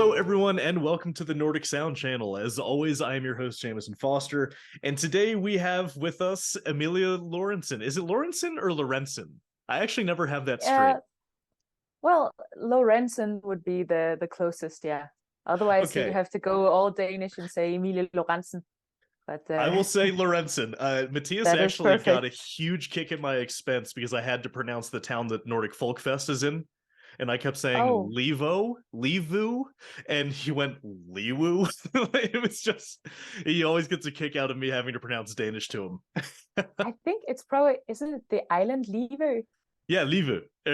Hello, everyone, and welcome to the Nordic Sound Channel. As always, I am your host, Jamison Foster, and today we have with us Emilie Lorentzen. Is it Lorentzen or Lorentzen? I actually never have that straight. Well, Lorentzen would be the closest, yeah. Otherwise, you Okay, have to go all Danish and say Emilie Lorentzen. But I will say Lorentzen. Matthias that is actually got a perfect. huge kick at my expense because I had to pronounce the town that Nordic Folk Fest is in. And I kept saying Oh, Levu, and he went Liwu. It was just, he always gets a kick out of me having to pronounce Danish to him. I think it's probably, isn't it the island Lever? Yeah, Livu. Yeah,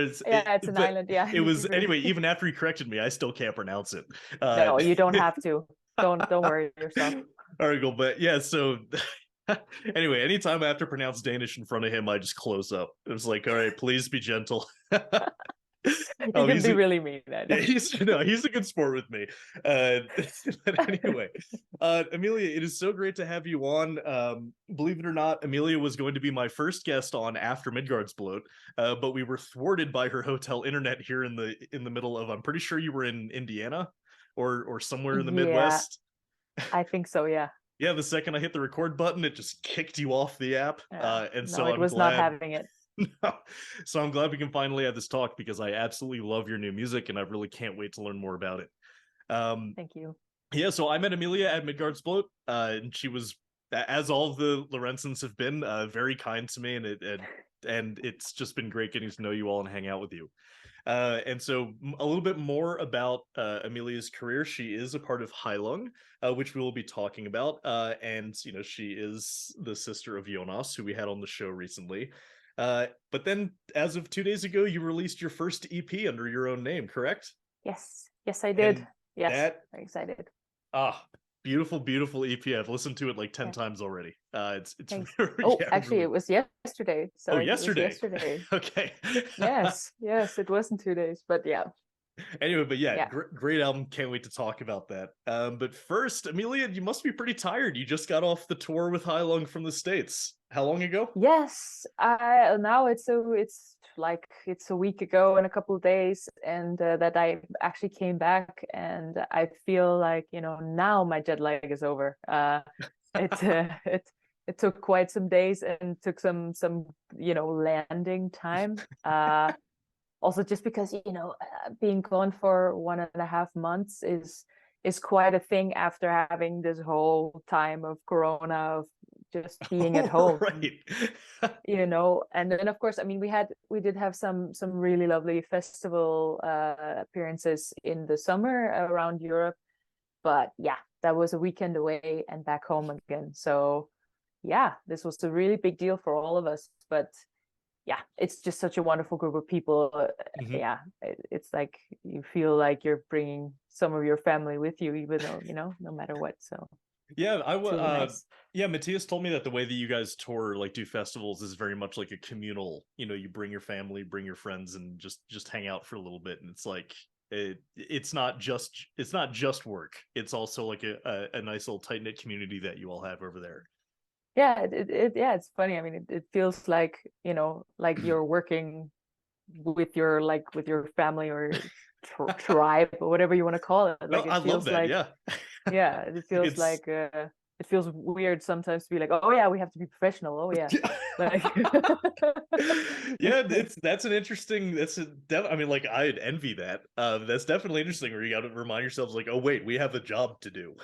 it's an But island. Yeah, it was Lever. anyway. Even after he corrected me, I still can't pronounce it. No, you don't have to. Don't worry yourself. All right, cool. But yeah, so anyway, anytime I have to pronounce Danish in front of him, I just close up. It was like, all right, please be gentle. You Oh, can be really mean yeah, then. he's a good sport with me. But anyway, Amelia, it is so great to have you on. Believe it or not, Amelia was going to be my first guest on after Midgardsblot, but we were thwarted by her hotel internet here in the middle of. I'm pretty sure you were in Indiana or somewhere in the Yeah, Midwest. I think so. Yeah. Yeah, the second I hit the record button, it just kicked you off the app, Yeah. and No, so it I'm was not glad. having it. So I'm glad we can finally have this talk because I absolutely love your new music and I really can't wait to learn more about it. Thank you. Yeah, so I met Amelia at Midgardsblot, and she was, as all of the Lorentzens have been, very kind to me, and it's just been great getting to know you all and hang out with you. And so a little bit more about Amelia's career. She is a part of Heilung, which we will be talking about. And, she is the sister of Jonas, who we had on the show recently. But then, as of 2 days ago, you released your first EP under your own name, correct? Yes. Yes, I did. And Yes. that, Very excited. beautiful, beautiful EP. I've listened to it like 10 Yeah. times already. It's Thanks. Oh, yeah, actually, really. it was yesterday. Oh, Sorry, it was yesterday. yesterday. Okay. Yes, it wasn't 2 days, but yeah, Anyway, but yeah, yeah. great album. Can't wait to talk about that. But first, Amelia, you must be pretty tired. You just got off the tour with Heilung from the States. How long ago? Yes, I now it's like it's a week ago and a couple of days, and that I actually came back, and I feel like now my jet lag is over. It it took quite some days and took some landing time. Also just because being gone for 1.5 months is quite a thing after having this whole time of corona, of just being at Oh, home. right. And then of course, I mean, we did have some really lovely festival appearances in the summer around Europe, but yeah, that was a weekend away and back home again. So yeah, this was a really big deal for all of us. But yeah, it's just such a wonderful group of people. Mhm. Yeah, it's like you feel like you're bringing some of your family with you, even though no matter what. So Yeah, it's really nice. yeah, Matthias told me that the way that you guys tour, like do festivals, is very much like a communal. You bring your family, bring your friends, and just hang out for a little bit. And it's like it's not just work. It's also like a nice little tight knit community that you all have over there. Yeah, yeah, it's funny. I mean, it feels like like you're working with your family or tribe or whatever you want to call it. No, Like I it love feels that. like, Yeah, yeah, it feels it's like it feels weird sometimes to be like, oh yeah, we have to be professional. Oh yeah, like yeah, that's an interesting. I mean, like I'd envy that. That's definitely interesting. Where you got to remind yourselves, like, oh wait, we have a job to do.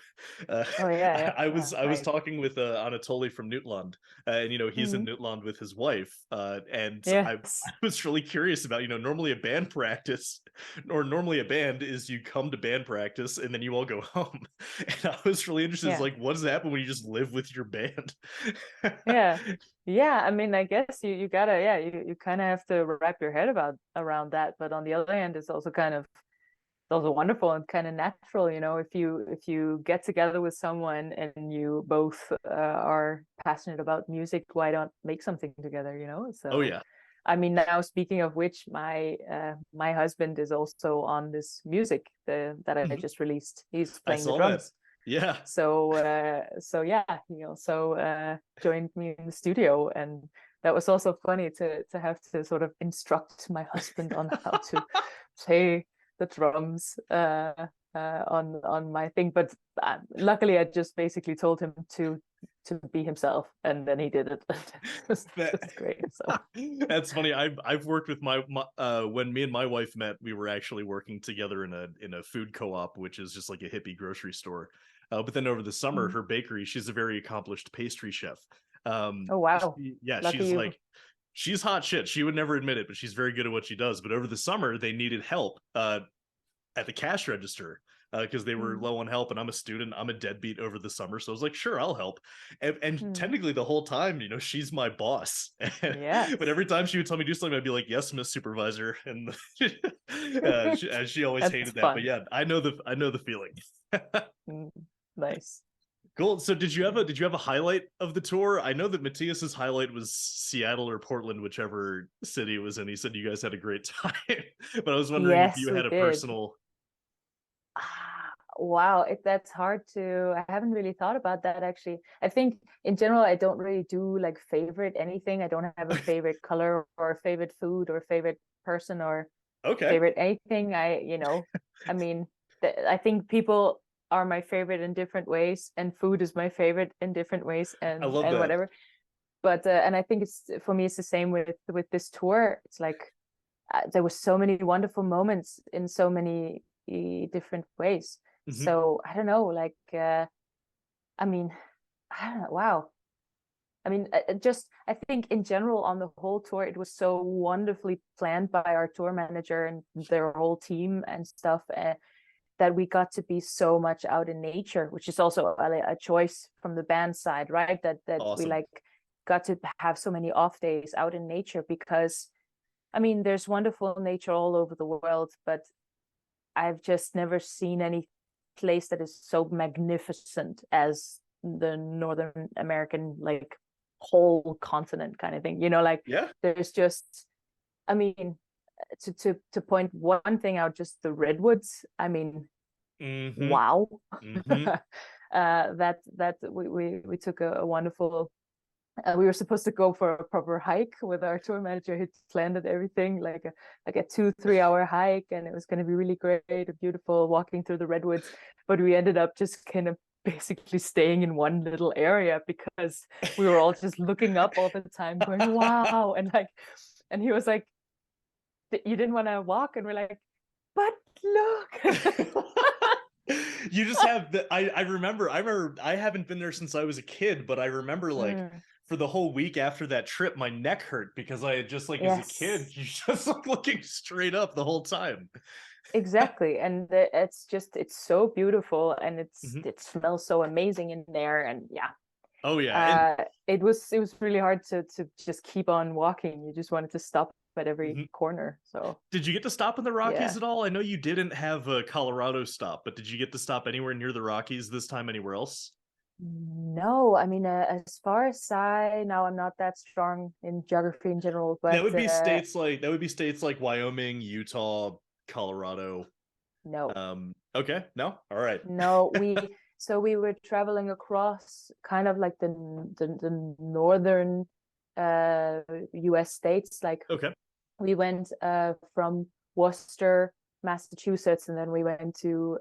Uh, oh yeah, yeah, yeah, I was right. talking with Anatoly from Newtland, and he's in Hmm. Newtland with his wife, and I Yes. was really curious about normally a band practice, or normally a band is you come to band practice and then you all go home, and I was really interested. It's Yeah. like, what does happen when you just live with your band? Yeah. Yeah. I mean, I guess you gotta, yeah, you kind of have to wrap your head around that. But on the other hand, it's also wonderful and kind of natural, if you get together with someone and you both are passionate about music, why don't make something together, Oh So yeah. I mean, now speaking of which, my husband is also on this music that I Mhm. just released. He's I playing the saw that. drums. Yeah. So yeah, he also joined me in the studio, and that was also funny to have to sort of instruct my husband on how to play the drums. on my thing, but luckily I just basically told him to be himself, and then he did it. That's great. So that's funny. I've worked with my when me and my wife met, we were actually working together in a food co-op, which is just like a hippie grocery store. But then over the summer, her bakery, she's a very accomplished pastry chef. Oh wow. Lucky she's you. like, she's hot shit. She would never admit it, but she's very good at what she does. But over the summer, they needed help at the cash register because they were low on help, and I'm a student. I'm a deadbeat over the summer, so I was like, sure, I'll help. And technically, the whole time, she's my boss. Yeah. But every time she would tell me to do something, I'd be like, yes, Miss Supervisor, and she always hated that. Fun. But yeah, I know the feeling. Nice. Cool. So did you have a highlight of the tour? I know that Matthias's highlight was Seattle or Portland, whichever city it was in. He said you guys had a great time. But I was wondering if you had a personal. Wow, that's hard to. I haven't really thought about that actually. I think in general I don't really do like favorite anything. I don't have a favorite color or favorite food or favorite person or favorite anything. I mean, I think people are my favorite in different ways, and food is my favorite in different ways, and I love that. whatever. But and I think it's for me, it's the same with this tour. It's like there were so many wonderful moments in so many different ways. So I don't know, like I mean, I don't know, wow. I mean, I think in general on the whole tour, it was so wonderfully planned by our tour manager and their whole team and stuff, that we got to be so much out in nature, which is also a choice from the band side, right? That Awesome. We like got to have so many off days out in nature, because I mean, there's wonderful nature all over the world, but I've just never seen any place that is so magnificent as the Northern American, like whole continent kind of thing, like there's just, I mean, to point one thing out, just the redwoods, I mean, wow. That we took a wonderful, we were supposed to go for a proper hike with our tour manager. He planned it, everything like a 2-3 hour hike, and it was going to be really great and beautiful walking through the redwoods, but we ended up just kind of basically staying in one little area because we were all just looking up all the time going wow, and he was like, you didn't want to walk, and we're like, but look. You just have the I remember I haven't been there since I was a kid, but I remember like for the whole week after that trip, my neck hurt because I had just like as a kid, you just like looking straight up the whole time. Exactly. And it's so beautiful, and it smells so amazing in there, and it was really hard to just keep on walking. You just wanted to stop at every corner. So did you get to stop in the Rockies at all? I know you didn't have a Colorado stop, but did you get to stop anywhere near the Rockies this time, anywhere else? No, I mean, as far as now I'm not that strong in geography in general, but that would be states like Wyoming, Utah, Colorado. No. Okay. No. All right. No, we were traveling across kind of like the northern US states. Like we went from Worcester, Massachusetts, and then we went to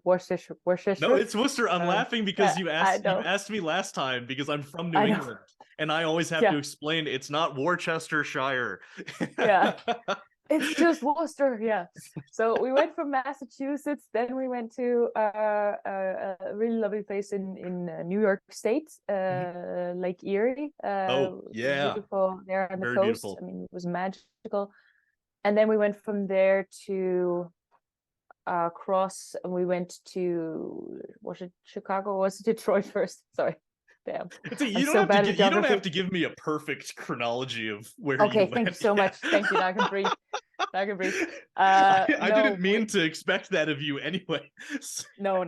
Worcester. No, it's Worcester. I'm laughing because you asked me last time because I'm from New England, and I always have to explain it's not Worcestershire. Yeah. It's just Worcester, yeah. So we went from Massachusetts, then we went to a really lovely place in New York State, Lake Erie. Beautiful there on the coast. Beautiful. I mean, it was magical. And then we went from there to across, and we went to, was it Chicago or was it Detroit first? Sorry. Damn. You don't have to give me a perfect chronology of where you went. Thank you so much. Thank you. Now I can breathe. I didn't mean to expect that of you anyway. No.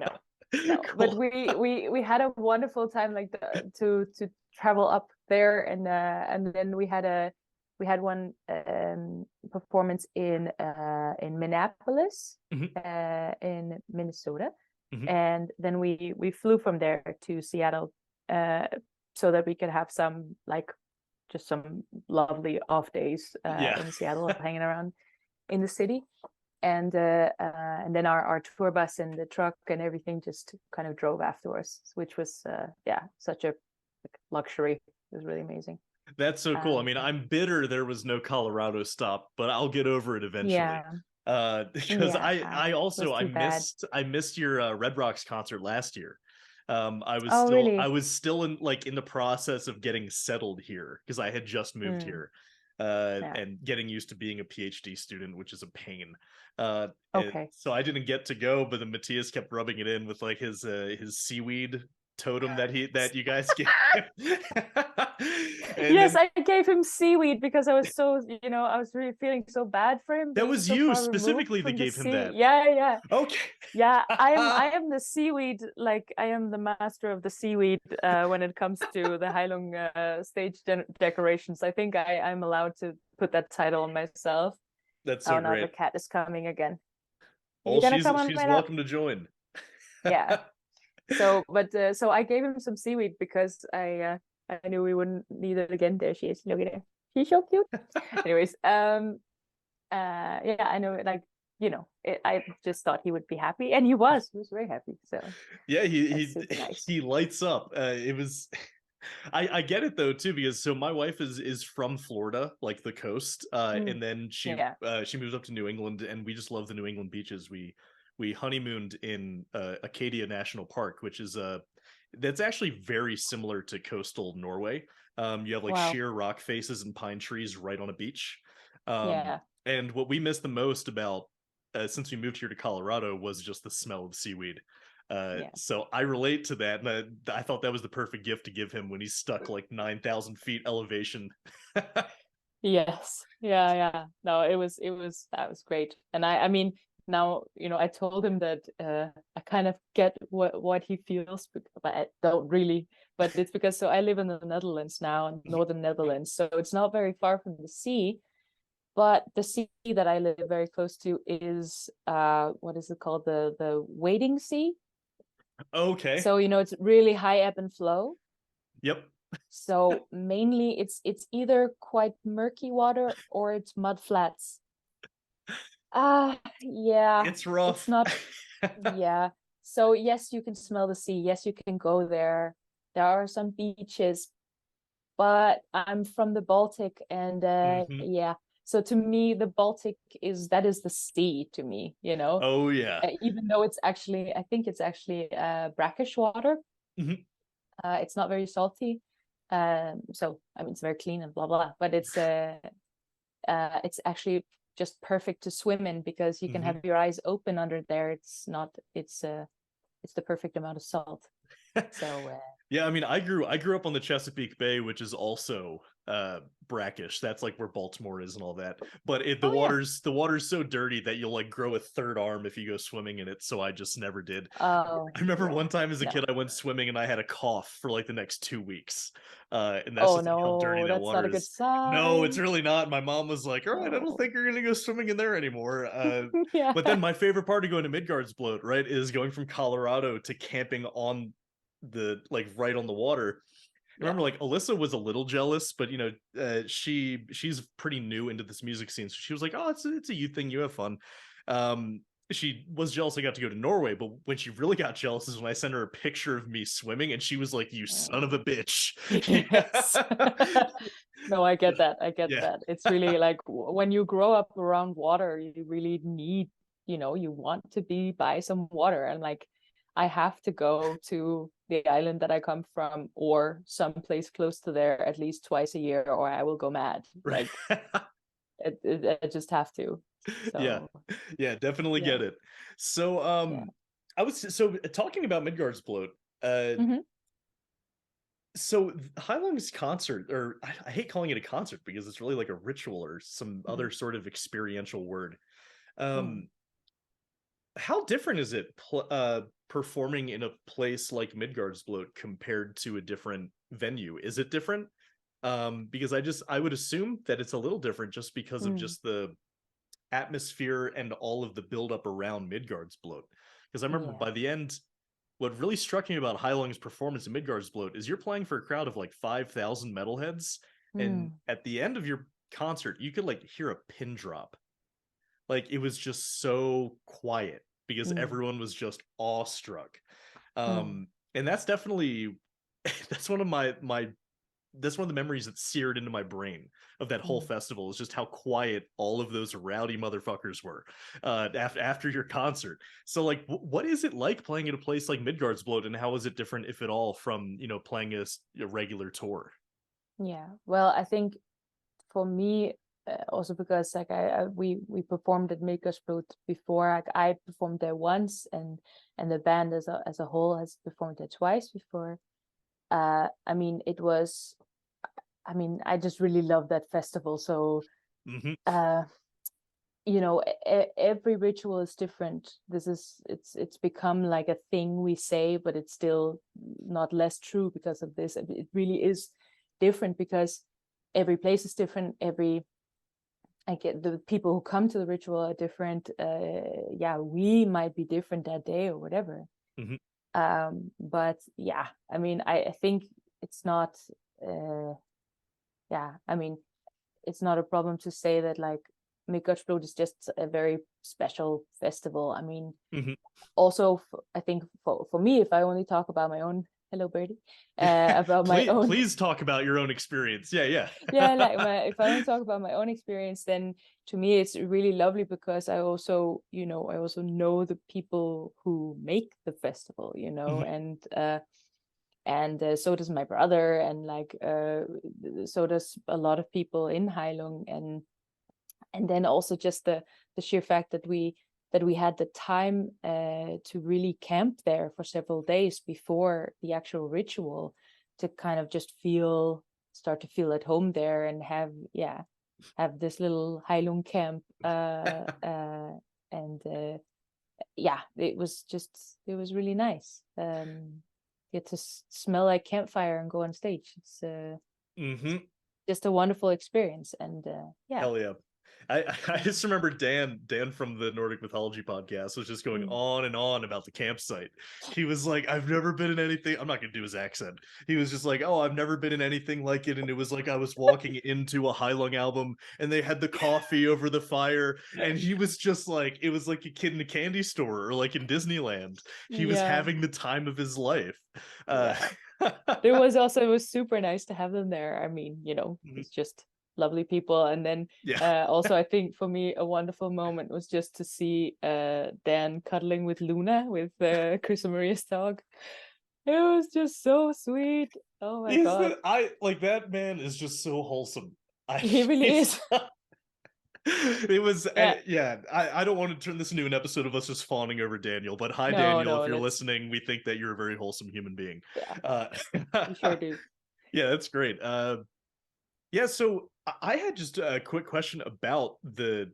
Cool. But we had a wonderful time, like to travel up there, and then we had one performance in Minneapolis, in Minnesota, and then we flew from there to Seattle, so that we could have some lovely off days in Seattle, hanging around in the city. and then our tour bus and the truck and everything just kind of drove afterwards, which was such a luxury. It was really amazing. That's so cool. I mean, I'm bitter there was no Colorado stop, but I'll get over it eventually. Because I also I missed your Red Rocks concert last year. Really? I was still in the process of getting settled here because I had just moved here. And getting used to being a PhD student, which is a pain. Okay. So I didn't get to go, but then Matthias kept rubbing it in with like his seaweed totem that you guys gave him. Yes, I gave him seaweed because I was so, I was really feeling so bad for him. That was you specifically that gave him that. Yeah. Okay. Yeah, I am the seaweed, like I am the master of the seaweed when it comes to the Heilung stage decorations. I think I'm allowed to put that title on myself. That's so great. Now the cat is coming again. She's welcome to join. Yeah. So I gave him some seaweed because I knew we wouldn't need it again. There she is. Look at her. She's so cute. Anyways, I know, like, I just thought he would be happy, and he was very happy. So yeah, he lights up. It was. I get it though too, because so my wife is from Florida, like the coast, and then she moves up to New England, and we just love the New England beaches. We honeymooned in Acadia National Park, which is that's actually very similar to coastal Norway. You have like sheer rock faces and pine trees right on a beach. And what we missed the most about since we moved here to Colorado was just the smell of seaweed. So I relate to that, and I thought that was the perfect gift to give him when he's stuck like 9,000 feet elevation. Yes. Yeah. No, that was great. And I mean, now, I told him that I kind of get what he feels, but I don't really. But it's because I live in the Netherlands now, northern Netherlands, so it's not very far from the sea. But the sea that I live very close to is what is it called? The wading sea. Okay. So it's really high ebb and flow. Yep. So mainly it's either quite murky water or it's mud flats. Yeah. It's rough. It's not. Yeah. So yes, you can smell the sea. Yes, you can go there. There are some beaches, but I'm from the Baltic, and yeah. So to me, the Baltic is the sea to me. Oh yeah. Even though I think it's actually brackish water. It's not very salty. So I mean, it's very clean and blah blah. But it's actually just perfect to swim in because you can have your eyes open under there. It's the perfect amount of salt. So yeah, I mean, I grew up on the Chesapeake Bay, which is also brackish. That's like where Baltimore is and all that. But the water's so dirty that you'll like grow a third arm if you go swimming in it. So I just never did. I remember one time as a kid I went swimming and I had a cough for like the next 2 weeks. And that's just like how dirty that water is. Not a good sign. No, it's really not. My mom was like, all right, I don't think you're gonna go swimming in there anymore. But then my favorite part of going to Midgardsblot, right, is going from Colorado to camping on the right on the water. I remember like Alyssa was a little jealous, but she's pretty new into this music scene, so she was like, oh, it's a you thing, you have fun. She was jealous I got to go to Norway, but when she really got jealous is when I sent her a picture of me swimming, and she was like, you son of a bitch. Yes. No, I get that. That. It's really like when you grow up around water, you really need, you want to be by some water, and like I have to go to the island that I come from or someplace close to there at least twice a year, or I will go mad. Like I just have to. So, yeah, definitely get it. So I was talking about Midgardsblot. So Heilung's concert, or I hate calling it a concert because it's really like a ritual or some other sort of experiential word. How different is it performing in a place like Midgardsblot compared to a different venue? Is it different? Because I would assume that it's a little different just because of just the atmosphere and all of the buildup around Midgardsblot. Because I remember by the end, what really struck me about Heilung's performance in Midgardsblot is you're playing for a crowd of like 5,000 metalheads, and at the end of your concert, you could like hear a pin drop. Like it was just so quiet because Mm. everyone was just awestruck. Mm. And that's definitely that's one of my that's one of the memories that seared into my brain of that whole Mm. festival, is just how quiet all of those rowdy motherfuckers were after your concert. So like what is it like playing at a place like Midgardsblot, and how is it different, if at all, from playing a regular tour? Yeah. Well, I think for me, also because like we performed at Midgardsblot before. Like I performed there once, and the band as a whole has performed there twice before. I mean, it was. I mean, I just really love that festival. So, Mm-hmm. uh, every ritual is different. It's become like a thing we say, but it's still not less true because of this. It really is different because every place is different. I get the people who come to the ritual are different. Yeah, we might be different that day or whatever. Mm-hmm. But yeah, I mean, I think it's not. Yeah, I mean, it's not a problem to say that like Midgardsblot is just a very special festival. I mean, Mm-hmm. also I think for me, if I only talk about my own, hello birdie, about my please, own, please talk about your own experience. Yeah, yeah. yeah, like if I only talk about my own experience, then to me it's really lovely because I also I also know the people who make the festival, Mm-hmm. and so does my brother, and like so does a lot of people in Heilung, and then also just the sheer fact that we had the time to really camp there for several days before the actual ritual, to kind of just start to feel at home there, and have this little Heilung camp, and yeah, it was really nice. Get to smell like campfire and go on stage. It's Mm-hmm. just a wonderful experience, and yeah. Hell yeah. I just remember Dan from the Nordic mythology podcast was just going Mm. on and on about the campsite. He was like, I've never been in anything. I'm not gonna do his accent. He was just like, oh, I've never been in anything like it. And it was like I was walking into a Heilung album and they had the coffee over the fire. And he was just like, it was like a kid in a candy store or like in Disneyland. He was Yeah, having the time of his life. Uh yeah. It was super nice to have them there. I mean, it's just lovely people. And then yeah. also I think for me a wonderful moment was just to see Dan cuddling with Luna, with Chris and Maria's dog. It was just so sweet. Oh my Is God. that I like that man is just so wholesome. He really is. It was Yeah. yeah, I don't want to turn this into an episode of us just fawning over Daniel, but hi No, Daniel, if no, you're that's listening, we think that you're a very wholesome human being. yeah, uh we sure do. yeah, that's great. Yeah, so I had just a quick question about the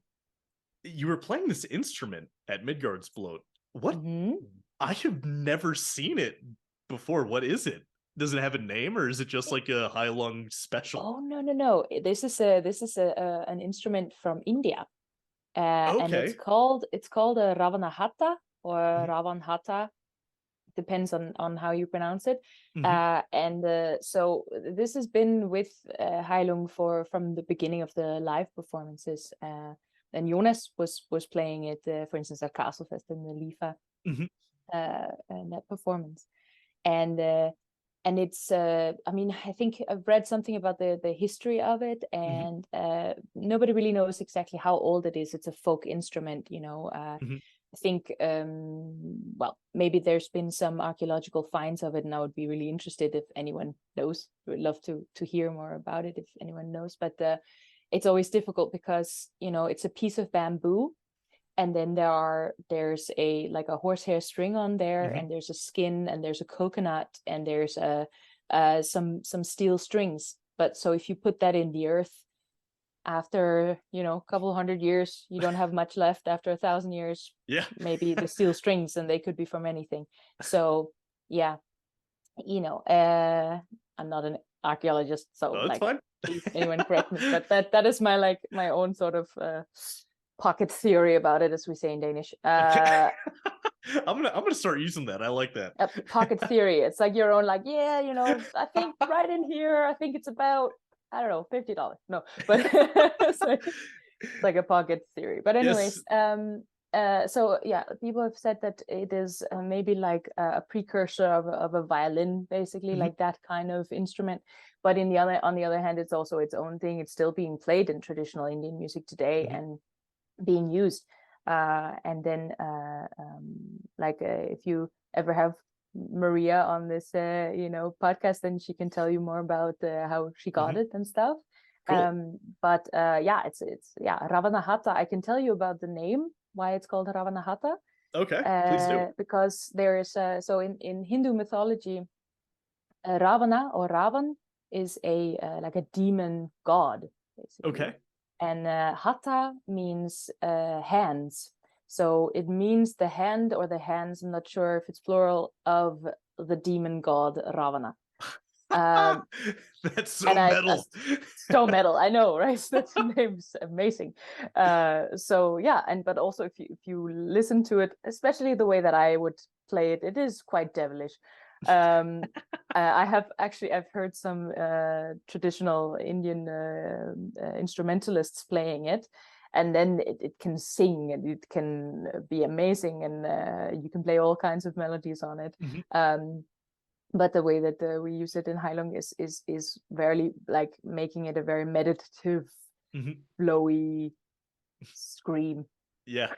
you were playing this instrument at Midgardsblot. What? Hmm. I have never seen it before. What is it? Does it have a name, or is it just like a Heilung special? Oh, no, no, no. This is an instrument from India. And Okay. it's called a Ravanahata, or Mhm. Ravanhata, depends on how you pronounce it. Mhm. And so this has been with Heilung from the beginning of the live performances. And Jonas was playing it, for instance, at Castlefest in the Lifa, Mhm. and that performance. And it's I mean, I think I've read something about the history of it, Mhm. and nobody really knows exactly how old it is. It's a folk instrument. Mhm. I think well, maybe there's been some archaeological finds of it, and I would be really interested if anyone knows. Would love to hear more about it if anyone knows. But it's always difficult because it's a piece of bamboo, and then there's a like a horsehair string on there, Mhm. and there's a skin, and there's a coconut, and there's some steel strings. But so if you put that in the earth after a couple hundred years, you don't have much left. After 1,000 years, Yeah. maybe the steel strings, and they could be from anything. So yeah, I'm not an archaeologist, so No, that's like fine. please anyone correct me, but that is my own sort of pocket theory about it, as we say in Danish. Okay. I'm gonna start using that. I like that. A pocket theory. It's like your own, like, yeah, I think right in here, I think it's about, I don't know, $50. No, but so, It's like a pocket theory. But anyways, Yes. so yeah, people have said that it is maybe like a precursor of a violin, basically, Mhm. like that kind of instrument. But on the other hand, it's also its own thing. It's still being played in traditional Indian music today Mhm. and being used. And then, if you ever have Maria on this, podcast, then she can tell you more about how she got Mhm. it and stuff. Cool. But yeah, it's Ravanahata. I can tell you about the name, why it's called Ravanahata, Okay, please do. because there is so in Hindu mythology, Ravana or Ravan is a like a demon god, basically, Okay. and Hata means hands. So it means the hand or the hands. I'm not sure if it's plural of the demon god Ravana. Um, That's so and metal. so metal, I know, right? That name's amazing. So yeah, and but also if you listen to it, especially the way that I would play it, it is quite devilish. I've heard some traditional Indian instrumentalists playing it, and then it can sing and it can be amazing, and you can play all kinds of melodies on it. Mhm. But the way that we use it in Heilung is very like making it a very meditative, Mhm. flowy scream. Yeah.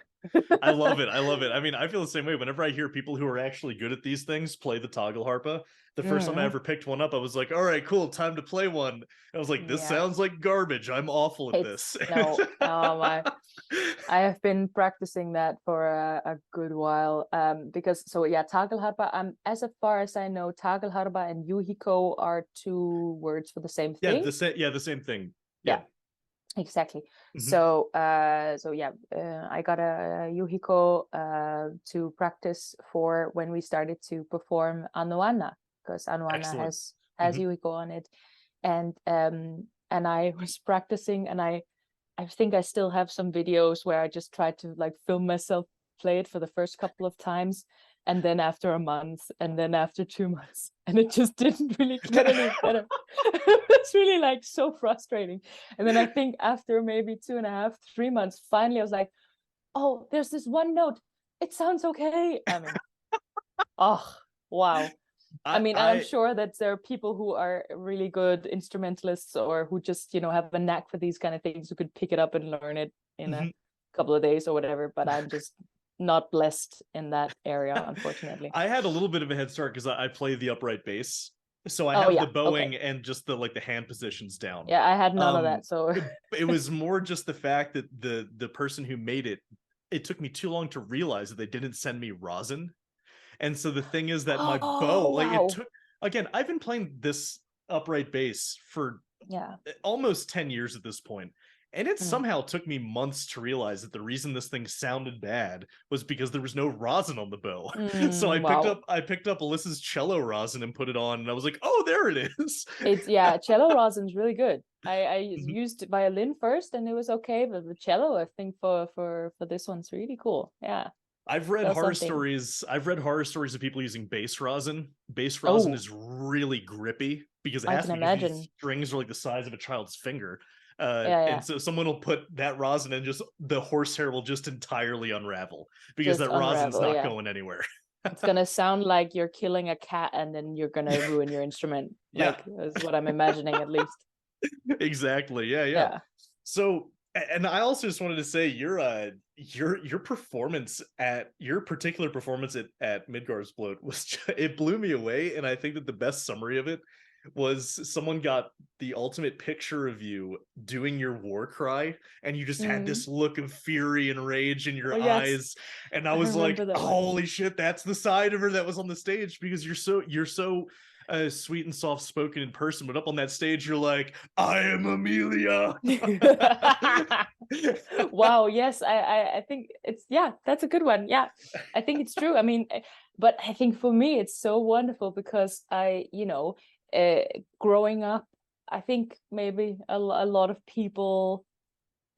I love it. I love it. I mean, I feel the same way. Whenever I hear people who are actually good at these things play the toggle harpa, the first time I Mm, ever picked one up, I was like, all right, cool, time to play one. I was like, this yeah, sounds like garbage. I'm awful at it's this. no, oh my. I have been practicing that for a good while. Because so yeah, toggle harpa. As far as I know, toggle harpa and yuhiko are two words for the same Yeah, thing. the same thing. Yeah, Yeah. exactly. Mhm. So yeah, I got a yuhiko to practice for when we started to perform anuana, because anuana Excellent. has Mhm. yuhiko on it, and I was practicing, and I think I still have some videos where I just tried to like film myself play it for the first couple of times, and then after a month, and then after 2 months, and it just didn't really get any better. It's really like so frustrating. And then I think after maybe 2.5, 3 months, finally I was like, oh, there's this one note. It sounds okay. I mean, oh, wow. I mean, and I'm I sure that there are people who are really good instrumentalists or who just, have a knack for these kind of things who could pick it up and learn it in a mhm. couple of days or whatever. But I'm just not blessed in that area, unfortunately. I had a little bit of a head start because I play the upright bass. So I Oh, have the yeah. Okay. bowing and just the hand positions down. Yeah, I had none of Um that. So, it was more just the fact that the person who made it, it took me too long to realize that they didn't send me rosin. And so the thing is that my bow, oh, like it wow. took, again, I've been playing this upright bass for Yeah. almost 10 years at this point. And it Mm. somehow took me months to realize that the reason this thing sounded bad was because there was no rosin on the bow. So Wow. I picked up Alyssa's cello rosin and put it on, and I was like, oh, there it is. It's yeah, cello rosin's really good. I Mhm. used violin first and it was okay, but the cello, I think for this one's really cool. Yeah, I've read does horror something. stories. I've read horror stories of people using bass rosin. Bass rosin Oh, is really grippy because it I has can to be because these imagine. strings are like the size of a child's finger. Yeah, And yeah. so someone will put that rosin and just the horsehair will just entirely unravel because Just that rosin's unravel. not Yeah. going anywhere. It's gonna sound like you're killing a cat and then you're gonna ruin your instrument. Yeah, Like that's what I'm imagining at least. exactly. Yeah, yeah. Yeah. So, and I also just wanted to say your performance at your particular performance at Midgardsblot was it blew me away, and I think that the best summary of it was someone got the ultimate picture of you doing your war cry, and you just had Mm. this look of fury and rage in Oh your yes, eyes, and I I was like, remember that one. holy shit, that's the side of her that was on the stage because you're so sweet and soft spoken in person, but up on that stage, you're like, I am Amelia. Wow, yes, I think it's yeah, that's a good one. Yeah, I think it's true. I mean, but I think for me it's so wonderful because uh, growing up, I think maybe a lot of people,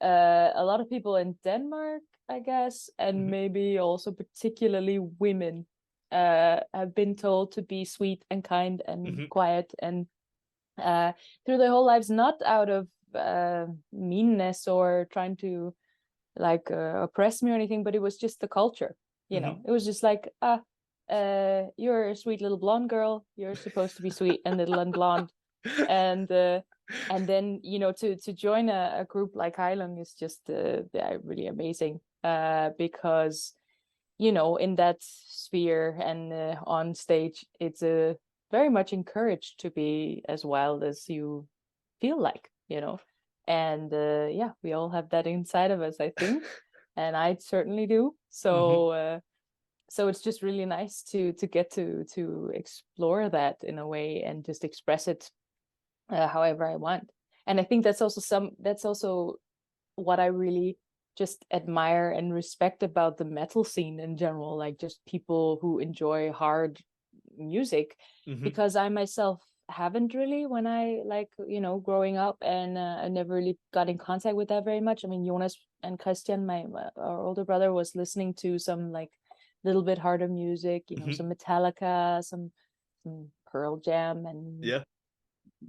a lot of people in Denmark, I guess, and Mhm, maybe also particularly women, have been told to be sweet and kind and mhm, quiet and through their whole lives, not out of meanness or trying to like oppress me or anything, but it was just the culture, you know. It was just like, you're a sweet little blonde girl, you're supposed to be sweet and little and blonde. And then, you know, to join a group like Heilung is just really amazing, because, you know, in that sphere and on stage, it's very much encouraged to be as wild as you feel like, you know. And yeah, we all have that inside of us, I think, and I certainly do. So so it's just really nice to get to explore that in a way and just express it however I want. And I think that's also what I really just admire and respect about the metal scene in general, like just people who enjoy hard music, because I myself haven't really, when I, like, you know, growing up, and I never really got in contact with that very much. I mean, Jonas and Christian, our older brother, was listening to some like little bit harder music, you know, some Metallica, some Pearl Jam, and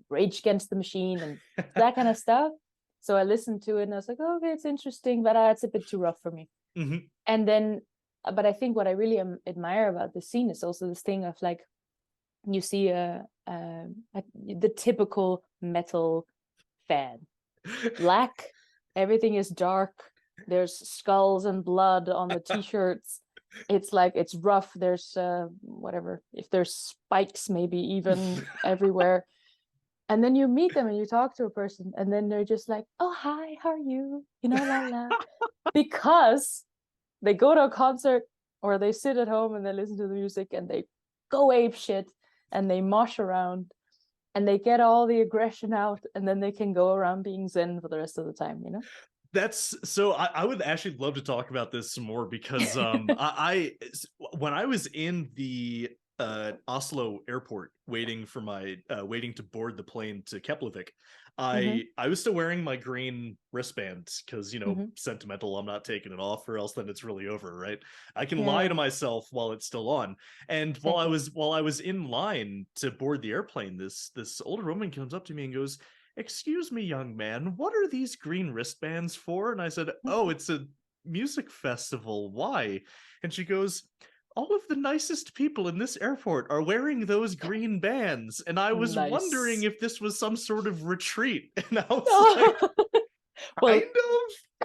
Rage Against the Machine, and that kind of stuff. So I listened to it and I was like, oh, okay, it's interesting, but it's a bit too rough for me. And then, but I think what I really admire about the scene is also this thing of like, you see the typical metal fan, black, everything is dark, there's skulls and blood on the t-shirts, it's like, it's rough, there's whatever, if there's spikes maybe even everywhere. And then you meet them and you talk to a person, and then they're just like, oh, hi, how are you, you know, la la, because they go to a concert or they sit at home and they listen to the music and they go ape shit and they mosh around and they get all the aggression out, and then they can go around being zen for the rest of the time, you know. That's so I would actually love to talk about this some more, because I when I was in the Oslo airport waiting to board the plane to Keflavik, I was still wearing my green wristband because, you know, sentimental, I'm not taking it off or else then it's really over, right? I can lie to myself while it's still on. And while I was in line to board the airplane, this older woman comes up to me and goes, excuse me, young man, what are these green wristbands for? And I said, oh, it's a music festival. Why? And she goes, all of the nicest people in this airport are wearing those green bands. And I was wondering if this was some sort of retreat. And I was like,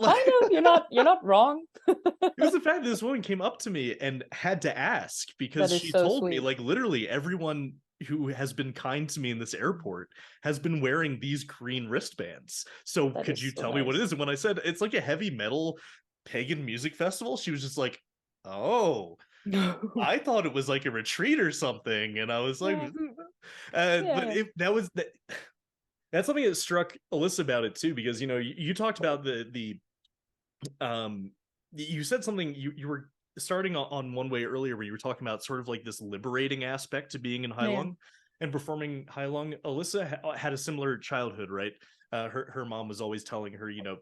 well, kind of, you're not wrong. It was the fact that this woman came up to me and had to ask, because she told me, like, literally everyone who has been kind to me in this airport has been wearing these green wristbands. So could you tell me what it is? And when I said it's like a heavy metal pagan music festival, she was just like, oh, I thought it was like a retreat or something. And I was like, but that's something that struck Alyssa about it too, because, you know, you talked about the you said something, you were starting on one way earlier where you were talking about sort of like this liberating aspect to being in Heilung and performing Heilung. Alyssa had a similar childhood, right? Her mom was always telling her, you know,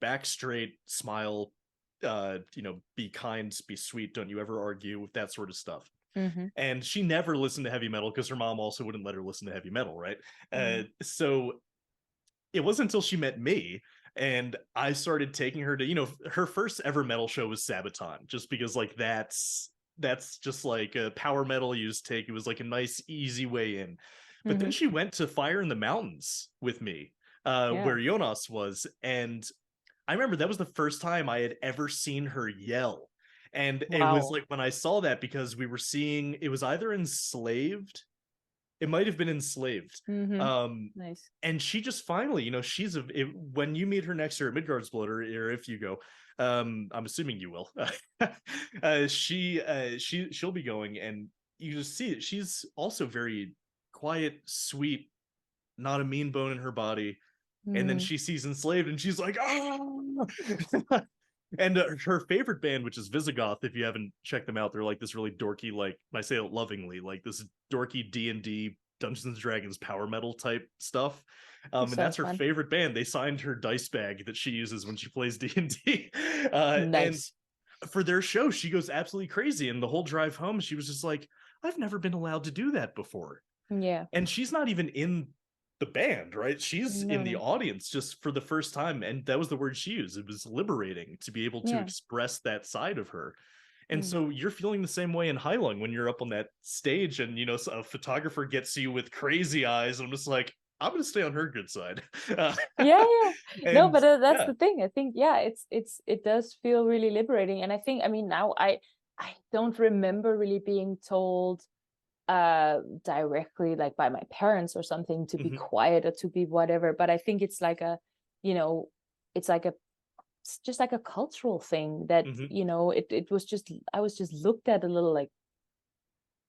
back straight, smile, you know, be kind, be sweet, don't you ever argue, with that sort of stuff. And she never listened to heavy metal because her mom also wouldn't let her listen to heavy metal, right? So it wasn't until she met me and I started taking her to, you know, her first ever metal show was Sabaton, just because, like, that's just like a power metal you just take. It was like a nice, easy way in. But then she went to Fire in the Mountains with me, where Jonas was. And I remember that was the first time I had ever seen her yell. And it was like when I saw that, because we were seeing, it was either Enslaved, it might have been Enslaved. Nice. And she just finally, you know, when you meet her next year at Midgardsblot, or if you go, I'm assuming you will, she'll be going, and you just see it. She's also very quiet, sweet, not a mean bone in her body. And then she sees Enslaved and she's like, oh. And her favorite band, which is Visigoth, if you haven't checked them out, they're like this really dorky, like, I say it lovingly, like this dorky D&D Dungeons and Dragons power metal type stuff. And that's her favorite band. They signed her dice bag that she uses when she plays D&D. Nice. And for their show, she goes absolutely crazy. And the whole drive home, she was just like, I've never been allowed to do that before. Yeah. And she's not even in the band, right? She's in the No. audience just for the first time, and that was the word she used. It was liberating to be able to Yeah. express that side of her. And Mm. so you're feeling the same way in Heilung when you're up on that stage and a photographer gets you with crazy eyes. And I'm just like, I'm gonna stay on her good side. Yeah, yeah. No, And but that's yeah. the thing. I think, yeah, it does feel really liberating. And I think, I mean, now I don't remember really being told directly, like by my parents or something, to be Mhm, quiet or to be whatever. But I think it's like a, you know, it's like a, it's just like a cultural thing that, mhm, it was just, I was just looked at a little like,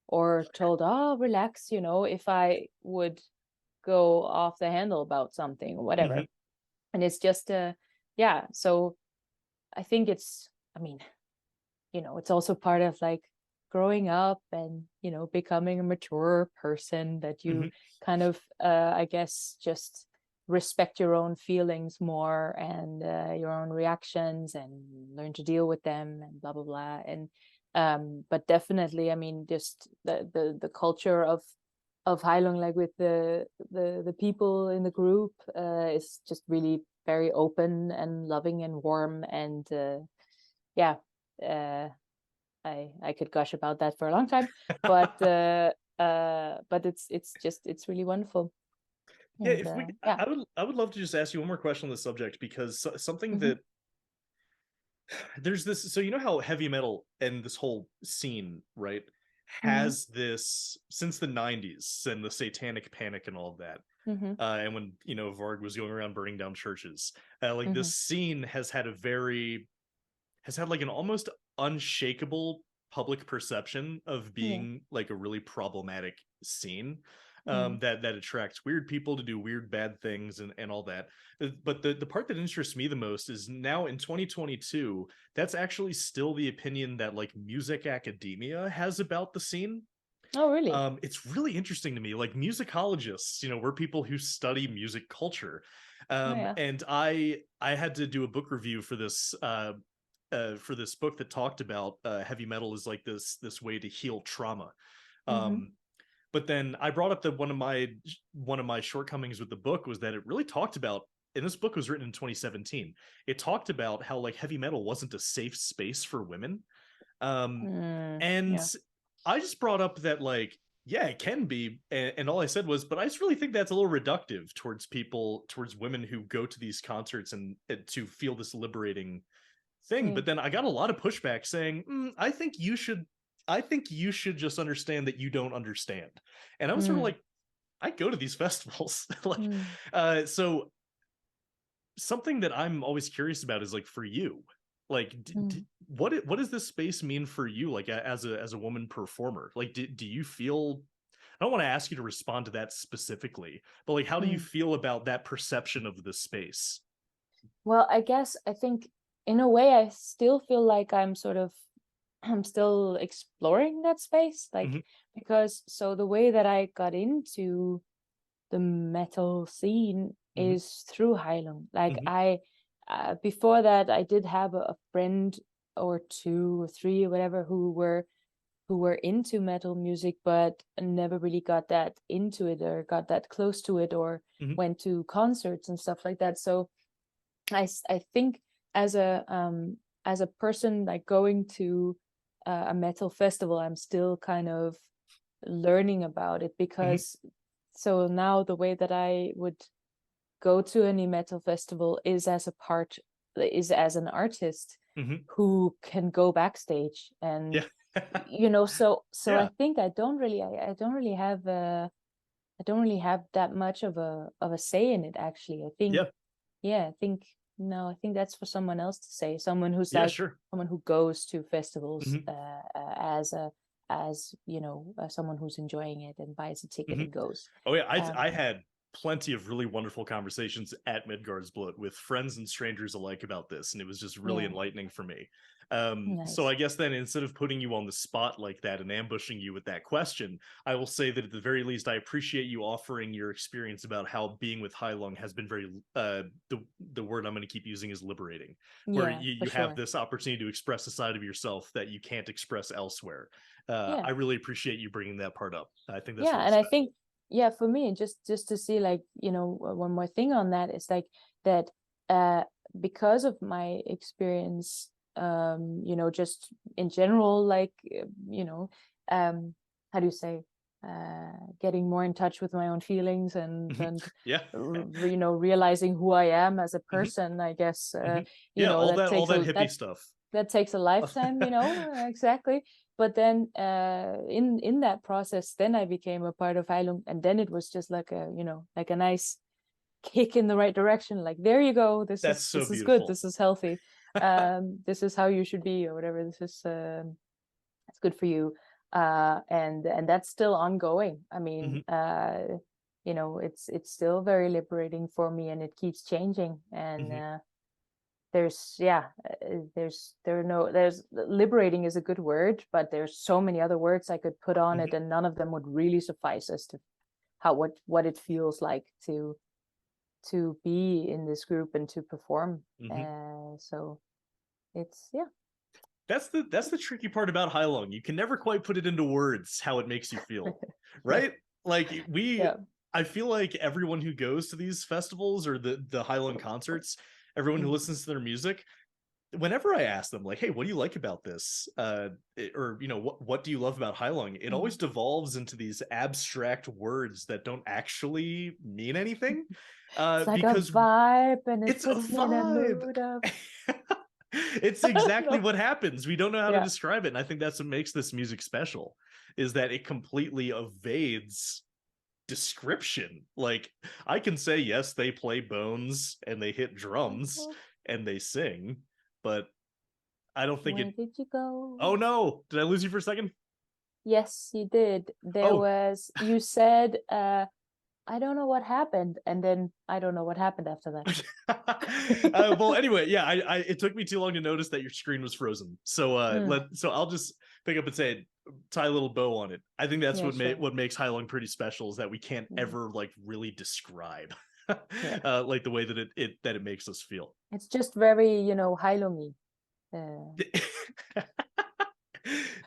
or told, oh, relax, if I would go off the handle about something or whatever. mhm, And it's just yeah, so I think it's, I mean, it's also part of like growing up and becoming a mature person, that you mhm. kind of I guess just respect your own feelings more, and your own reactions, and learn to deal with them, and blah blah blah. And but definitely, I mean, just the culture of Heilung, like with the people in the group, is just really very open and loving and warm. And yeah, uh, I could gush about that for a long time, but it's really wonderful. Yeah, And if we, yeah. I would love to just ask you one more question on the subject because something Hmm. that there's this. So you know how heavy metal and this whole scene, right, Hmm. has this since the '90s and the Satanic Panic and all of that. Hmm. And when Varg was going around burning down churches, like Hmm. this scene has had like an almost unshakable public perception of Yeah. being like a really problematic scene, Mm. that attracts weird people to do weird bad things and all that. But the part that interests me the most is now in 2022, that's actually still the opinion that like music academia has about the scene. Oh, really? It's really interesting to me. Like musicologists, we're people who study music culture. Oh, yeah. And I had to do a book review for this book that talked about heavy metal is like this way to heal trauma. Hmm. Um, but then I brought up that one of my shortcomings with the book was that it really talked about, and this book was written in 2017. It talked about how like heavy metal wasn't a safe space for women. Um, Mm. and Yeah. I just brought up that like, yeah, it can be, and all I said was, but I just really think that's a little reductive towards women who go to these concerts and to feel this liberating thing. Yeah. But then I got a lot of pushback saying, I think you should just understand that you don't understand. And I was sort of Mm. like, I go to these festivals. Like, Mm. so something that I'm always curious about is like for you, like Mm. what does this space mean for you, like as a woman performer? Like do you feel, I don't want to ask you to respond to that specifically, but like how do you Mm. feel about that perception of the space? Well, I guess I think in a way I still feel like I'm still exploring that space, like, Hmm. because so the way that I got into the metal scene Hmm. is through Heilung. Like Hmm. I before that I did have a friend or two or three or whatever who were into metal music, but never really got that into it or got that close to it or Hmm. went to concerts and stuff like that. So I think as a person like going to a metal festival, I'm still kind of learning about it, Hmm. because so now the way that I would go to any metal festival is as an artist Hmm. who can go backstage. And Yeah. so I Yeah. think I don't really have that much of a say in it, actually. I think, Yeah. yeah, I think, no, I think that's for someone else to say. Someone who's Yeah, like sure. someone who goes to festivals Hmm. as someone who's enjoying it and buys a ticket Hmm. and goes. Oh yeah, Um, I had plenty of really wonderful conversations at Midgardsblot with friends and strangers alike about this, and it was just really yeah, enlightening for me. So nice. I guess then instead of putting you on the spot like that and ambushing you with that question, I will say that at the very least, I appreciate you offering your experience about how being with Heilung has been very the word I'm going to keep using is liberating, where Yeah, for you have sure. this opportunity to express a side of yourself that you can't express elsewhere. Yeah. I really appreciate you bringing that part up. I think that's Yeah, really and I think special. yeah, for me, just to see, like, one more thing on that is like that, because of my experience, just in general, like, how do you say, getting more in touch with my own feelings, and Yeah. realizing who I am as a Hmm. person, I guess, Hmm. Yeah, all that all takes that hippie that stuff. that takes a lifetime, exactly. But then, in that process, then I became a part of Heilung, and then it was just like like a nice kick in the right direction. Like, there you go. This That's is so this is good. beautiful. This is healthy. This is how you should be, or whatever. This is it's good for you. And that's still ongoing. I mean, Hmm. it's still very liberating for me, and it keeps changing. And Hmm. there's liberating is a good word, but there's so many other words I could put on it, Hmm. and none of them would really suffice as to what it feels like to be in this group and to perform. Hmm. So it's, yeah. That's the tricky part about Heilung. You can never quite put it into words how it makes you feel, Yeah, right? Like yeah. I feel like everyone who goes to these festivals or the Heilung concerts, everyone who Mm. listens to their music, whenever I ask them, like, hey, what do you like about this? Or what do you love about Heilung? It Mm. always devolves into these abstract words that don't actually mean anything. It's like a Because vibe, and it it's a puts me in a vibe. mood of It's I don't exactly know. what happens. We don't know how to Yeah. describe it. And I think that's what makes this music special, is that it completely evades description. Like, I can say, yes, they play bones and they hit drums and they sing, but I don't think Where it. did you go? Oh no, did I lose you for a second? Yes, you did. Oh. You said, I don't know what happened, and then I don't know what happened after that. Well, anyway, yeah, it took me too long to notice that your screen was frozen. So Mm, so I'll just pick up and say, tie a little bow on it. I think that's yeah, sure. what makes Heilung pretty special, is that we can't Mm, ever like really describe yeah. like the way that it makes us feel. It's just very, Heilungi. Uh,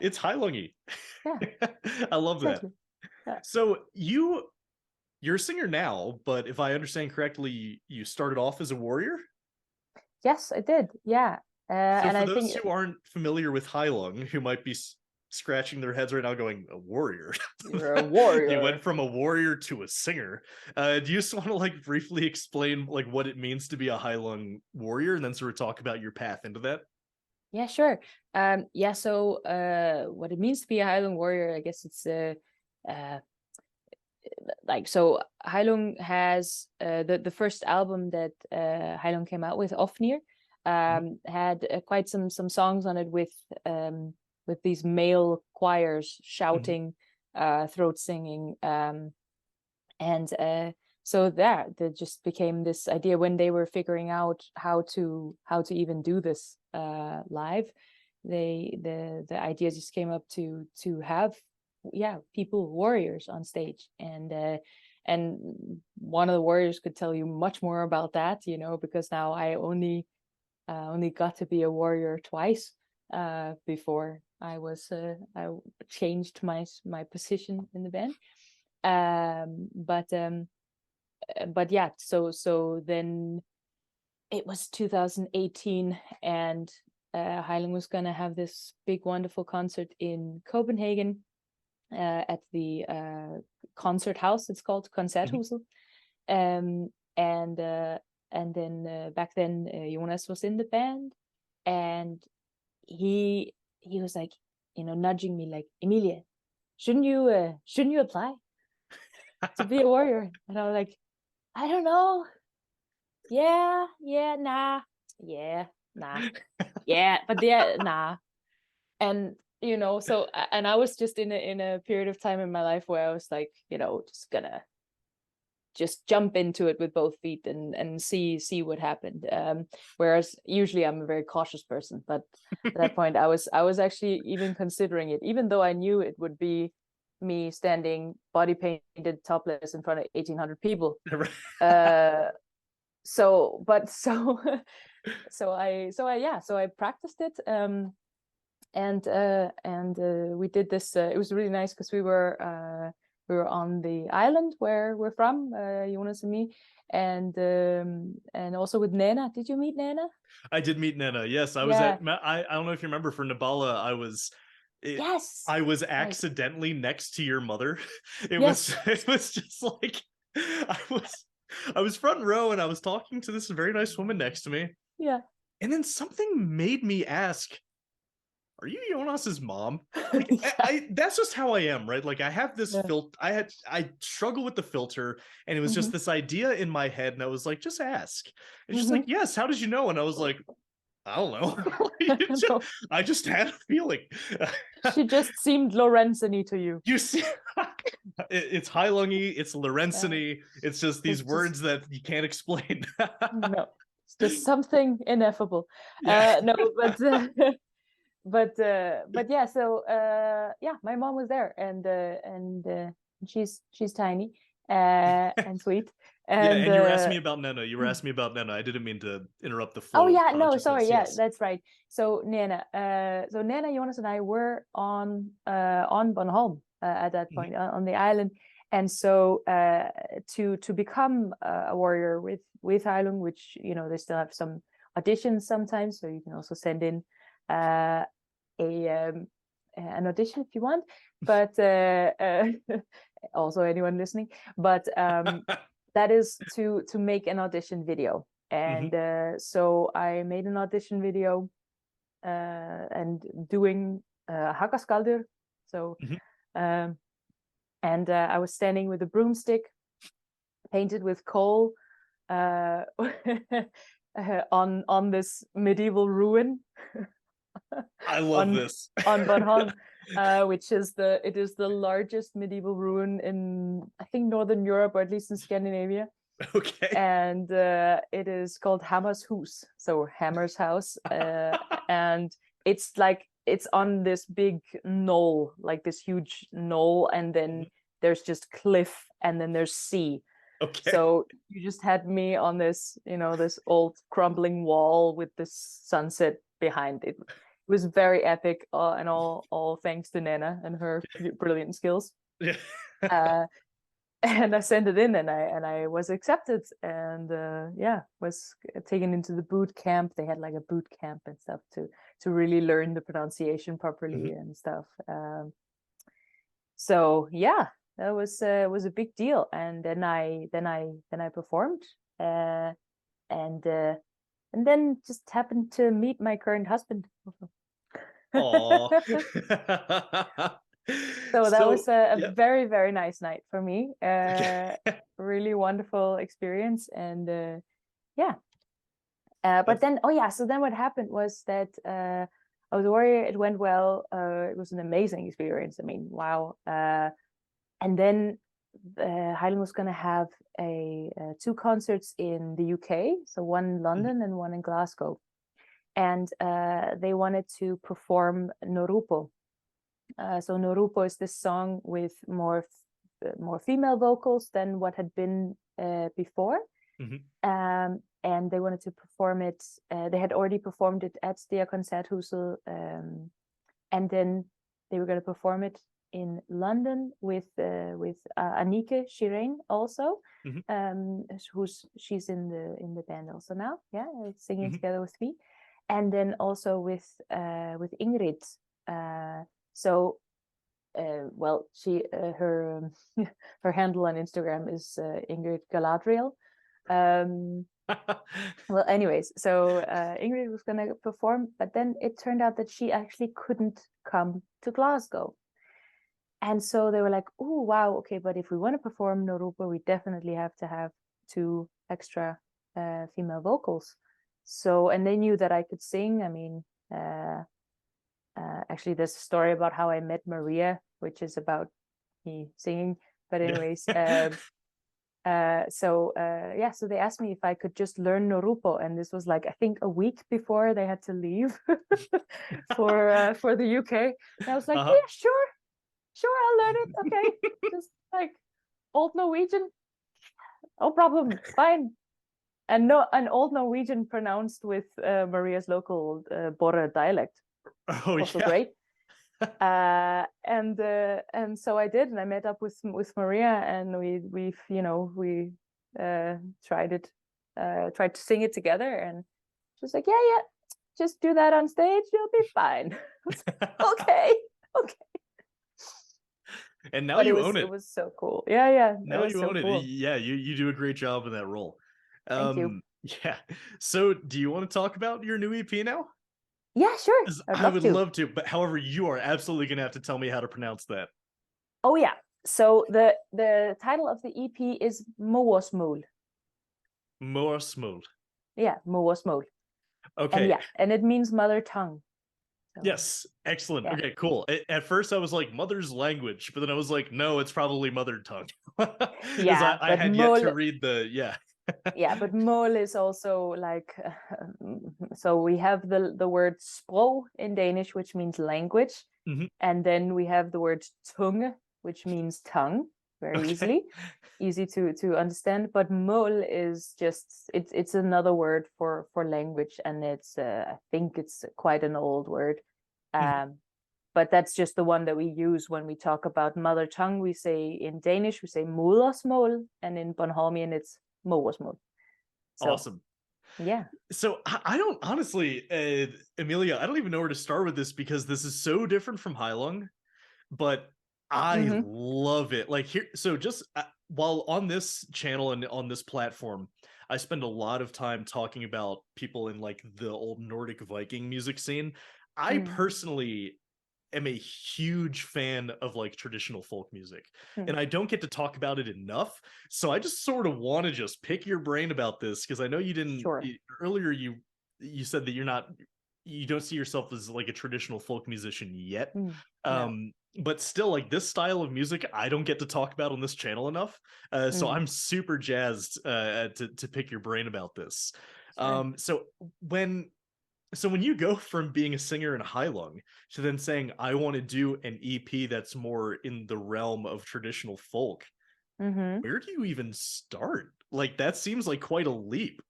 It's Heilungy. yeah, I love that. exactly. Yeah. So you're a singer now, but if I understand correctly, you started off as a warrior. Yes, I did. Yeah. So And for I those think, who aren't familiar with Heilung, who might be scratching their heads right now going, a warrior. you're a You went warrior. from a warrior to a singer. Do you just want to like briefly explain like what it means to be a Heilung warrior, and then sort of talk about your path into that? Yeah, sure. Yeah, so what it means to be a Highland warrior, I guess it's uh like, so Heilung has the first album that Heilung came out with, Ofnir, Mhm. had quite some songs on it with these male choirs Mhm. shouting, throat singing, and so that just became this idea when they were figuring out how to even do this live. The idea just came up to have, yeah, people, warriors on stage, and one of the warriors could tell you much more about that, because now I only got to be a warrior twice. Before I changed my position in the band. But yeah, so then it was 2018, and Heilung was gonna have this big wonderful concert in Copenhagen, at the concert house. It's called Mhm. Koncerthuset. um and then back then, Jonas was in the band, and he was like, nudging me, like, Emilie, shouldn't you apply to be a warrior? And I was like, I don't know. Yeah, nah, yeah, nah, yeah, but yeah, nah. And so, and I was just in a period of time in my life where I was like, just gonna just jump into it with both feet, and see what happened. Whereas usually I'm a very cautious person, but at that point I was actually even considering it, even though I knew it would be me standing body painted topless in front of 1,800 people. uh so but so so I practiced it, and we did this. It was really nice because we were we were on the island where we're from, Jonas and me, and also with Nana. Did you meet Nana? I did meet Nana. Yes, I was Yeah. at. I don't know if you remember for Nabala. Yes. I was Right. accidentally next to your mother. Yes. It was just like I was front row and I was talking to this very nice woman next to me. Yeah. And then something made me ask, are you Jonas's mom? Like, Yeah. that's just how I am, right? Like I have this Yeah. filter. I struggle with the filter, and it was just this idea in my head, and I was like, just ask. And she's like, yes. How did you know? And I was like, I don't know. I just had a feeling. She just seemed Lorentzen to you. You see, it's Heilungy, it's Lorentzen-y. It's just these words that you can't explain. No, it's just something ineffable. Yeah. No, but yeah. So yeah, my mom was there, and she's tiny and sweet. Yeah, And and you were asking me about Nana. You were asking me about Nana. I didn't mean to interrupt the flow oh of yeah, no, consciousness. sorry, yeah, Yes. that's right. So Nana, Jonas and I were on Bornholm at that point, on the island, and so to become a warrior with Heilung, which they still have some auditions sometimes, so you can also send in an audition if you want, but also anyone listening, but that is to make an audition video. And so I made an audition video and doing Hakaskaldur. So and I was standing with a broomstick painted with coal on this medieval ruin. I love this. On Bornholm, which is the largest medieval ruin in, I think, Northern Europe, or at least in Scandinavia. Okay. And it is called Hammer's Hus, so Hammer's house. And it's on this big knoll, like this huge knoll, and then there's just cliff, and then there's sea. Okay. So you just had me on this, this old crumbling wall with this sunset behind it. It was very epic, and all thanks to Nana and her brilliant skills. Yeah. And I sent it in, and I was accepted, and was taken into the boot camp. They had like a boot camp and stuff to really learn the pronunciation properly and stuff. So yeah, that was a big deal. And then I performed, and then just happened to meet my current husband. Aww. So that was a very, very nice night for me. Really wonderful experience. And but then, so then what happened was that I was a warrior. It went well. It was an amazing experience. I mean, wow. And then Heilung was going to have two concerts in the UK. So one in London and one in Glasgow. And they wanted to perform Norupo. So Norupo is this song with more female vocals than what had been before. And they wanted to perform it. They had already performed it at the Concerthuset, and then they were going to perform it in London with Anike Shireen also, she's in the band also now, singing together with me, and then also with Ingrid. So she her her handle on Instagram is Ingrid Galadriel. Well, anyways, so Ingrid was gonna perform, but then it turned out that she actually couldn't come to Glasgow. And so they were like, oh, wow, okay, but if we want to perform Norupa, we definitely have to have two extra female vocals. So, and they knew that I could sing. I mean, actually, there's a story about how I met Maria, which is about me singing. But anyways, so they asked me if I could just learn Norupo, and this was like, I think, a week before they had to leave for the UK. And I was like, yeah, sure, I'll learn it. Okay, just like Old Norwegian, no problem, fine. And an Old Norwegian pronounced with Maria's local Borre dialect. Oh, also great. And so I did, and I met up with Maria, and we tried to sing it together, and she was like, yeah, just do that on stage, you'll be fine. Okay, okay. And now But you own it it. was so cool. Yeah, it Now was you so own it. cool. Yeah, you do a great job in that role. Thank you. Yeah. So do you want to talk about your new EP now? Yeah, sure. I'd I love would to. love to, but however, you are absolutely gonna have to tell me how to pronounce that. Oh yeah. So the title of the EP is Moersmål. Moersmål. Yeah, Moersmål. And Okay. yeah, and it means mother tongue. So, Yes. Excellent. yeah. Okay, cool. At first I was like mother's language, but then I was like, no, it's probably mother tongue. Because Yeah, I but had yet to mol, read the yeah, but mol is also like so we have the word sprog in Danish, which means language, Mhm. and then we have the word tunge, which means tongue, very Okay. easy to understand. But mol is just it's another word for language, and it's I think it's quite an old word. Mhm. But that's just the one that we use when we talk about mother tongue. We say in Danish, we say Moersmål, and in Bornholmian, it's Moersmål. So Awesome. yeah. So I don't honestly, Amelia, I don't even know where to start with this because this is so different from Heilung, but I Mm-hmm. love it. Like here, so just while on this channel and on this platform, I spend a lot of time talking about people in like the old Nordic Viking music scene. I Mm. personally am a huge fan of like traditional folk music, Mm. and I don't get to talk about it enough. So I just sort of want to just pick your brain about this because I know you didn't Sure. earlier. You said that you don't see yourself as like a traditional folk musician yet. Mm. No. Um, but still, like this style of music, I don't get to talk about on this channel enough. So Mm. I'm super jazzed to pick your brain about this. Sure. So when when you go from being a singer in Heilung to then saying I want to do an EP that's more in the realm of traditional folk, Mm-hmm. where do you even start? Like that seems like quite a leap.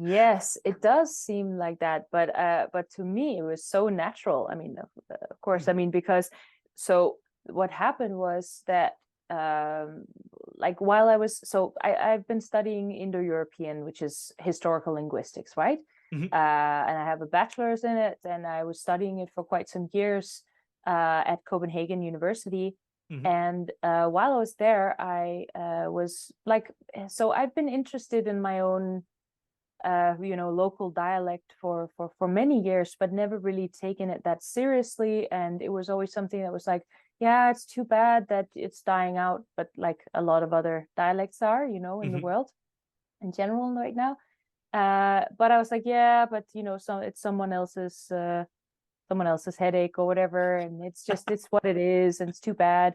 Yes, it does seem like that, but to me it was so natural. I mean, of course, I mean because so what happened was that like while I was I've been studying Indo-European, which is historical linguistics, right? Mhm, And I have a bachelor's in it, and I was studying it for quite some years at Copenhagen University. mhm, And while I was there, I was like, so I've been interested in my own local dialect for many years, but never really taken it that seriously. And it was always something that was like, yeah, it's too bad that it's dying out, but like a lot of other dialects are, in the mhm, world in general right now. But I was like, yeah, but so it's someone else's headache or whatever, and it's what it is, and it's too bad.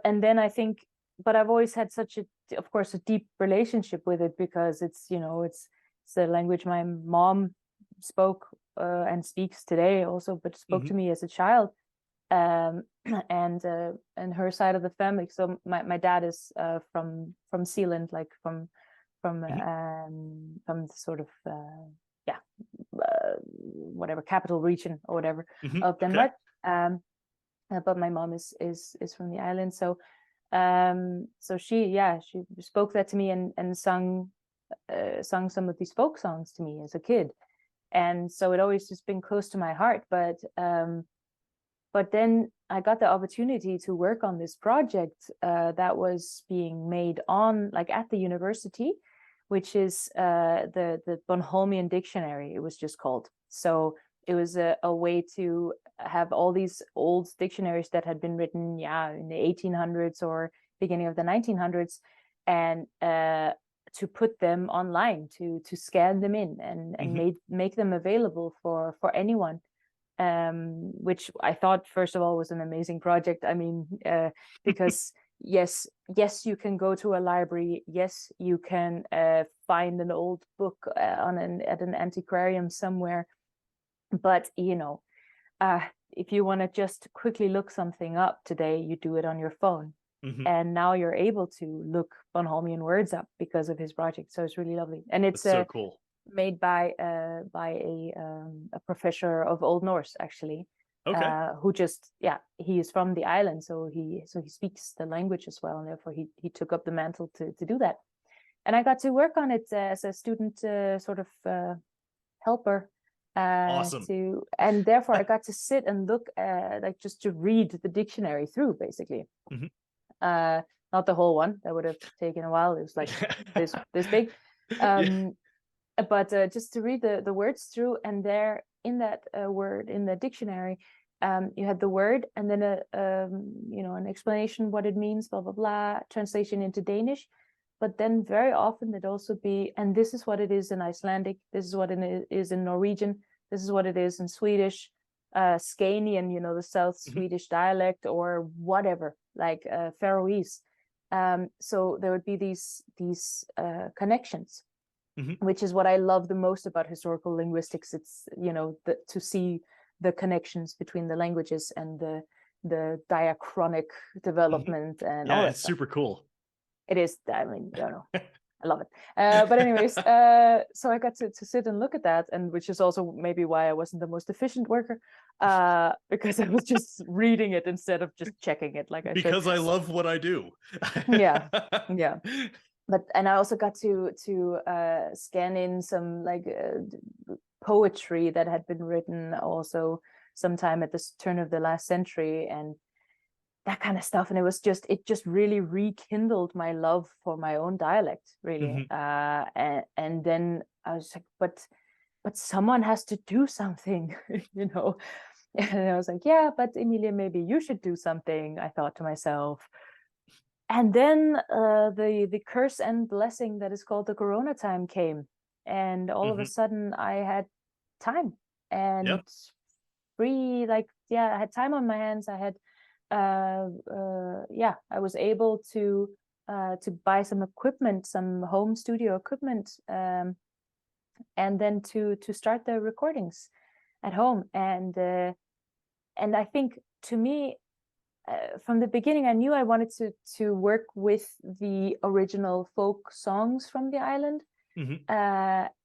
And then I think, but I've always had such of course, a deep relationship with it because it's the language my mom spoke and speaks today also, but spoke mhm, to me as a child. Um, and her side of the family. So my dad is from Zealand, like mhm. from the sort of yeah whatever capital region or whatever Mhm. of Okay. Denmark. But my mom is from the island, so so she spoke that to me and sung some of these folk songs to me as a kid, and so it always just been close to my heart. But then I got the opportunity to work on this project that was being made on like at the university, which is the Bornholmian dictionary. It was just called. So it was a way to have all these old dictionaries that had been written, in the 1800s or beginning of the 1900s, and to put them online, to scan them in and Mhm. make them available for anyone, which I thought, first of all, was an amazing project. I mean, because yes, you can go to a library. Yes, you can find an old book at an antiquarium somewhere. But if you want to just quickly look something up today, you do it on your phone. Mhm. And now you're able to look Bonholmian words up because of his project. So it's really lovely, and it's That's so cool. made by a professor of Old Norse, actually, Okay. who just, he is from the island, so he speaks the language as well, and therefore he took up the mantle to do that. And I got to work on it as a student sort of helper. Awesome. And therefore I got to sit and look like just to read the dictionary through, basically. Mhm. Not the whole one, that would have taken a while. It was like this big. Yeah. But just to read the words through, and there in that word in the dictionary, you had the word, and then an explanation what it means, blah blah blah, translation into Danish. But then very often it'd also be, and this is what it is in Icelandic, this is what it is in Norwegian, this is what it is in Swedish, Scanian, the South Swedish dialect, or whatever, like Faroese. So there would be these connections, which is what I love the most about historical linguistics. It's to see the connections between the languages and the diachronic development and all Yeah, that it's stuff. super cool. It is. I mean, I love it. But anyways, so I got to sit and look at that, and which is also maybe why I wasn't the most efficient worker, because I was just reading it instead of just checking it like I should. Because I love what I do. Yeah. And I also got to scan in some like poetry that had been written also sometime at the turn of the last century, and that kind of stuff. And it just really rekindled my love for my own dialect, really. And then I was like, but someone has to do something, And I was like, yeah, but Emilia, maybe you should do something, I thought to myself. And then the curse and blessing that is called the Corona time came, and all of a sudden I had time and free, like, I had time on my hands. I had I was able to buy some equipment, some home studio equipment, and then to start the recordings at home. And I think, to me, from the beginning, I knew I wanted to work with the original folk songs from the island.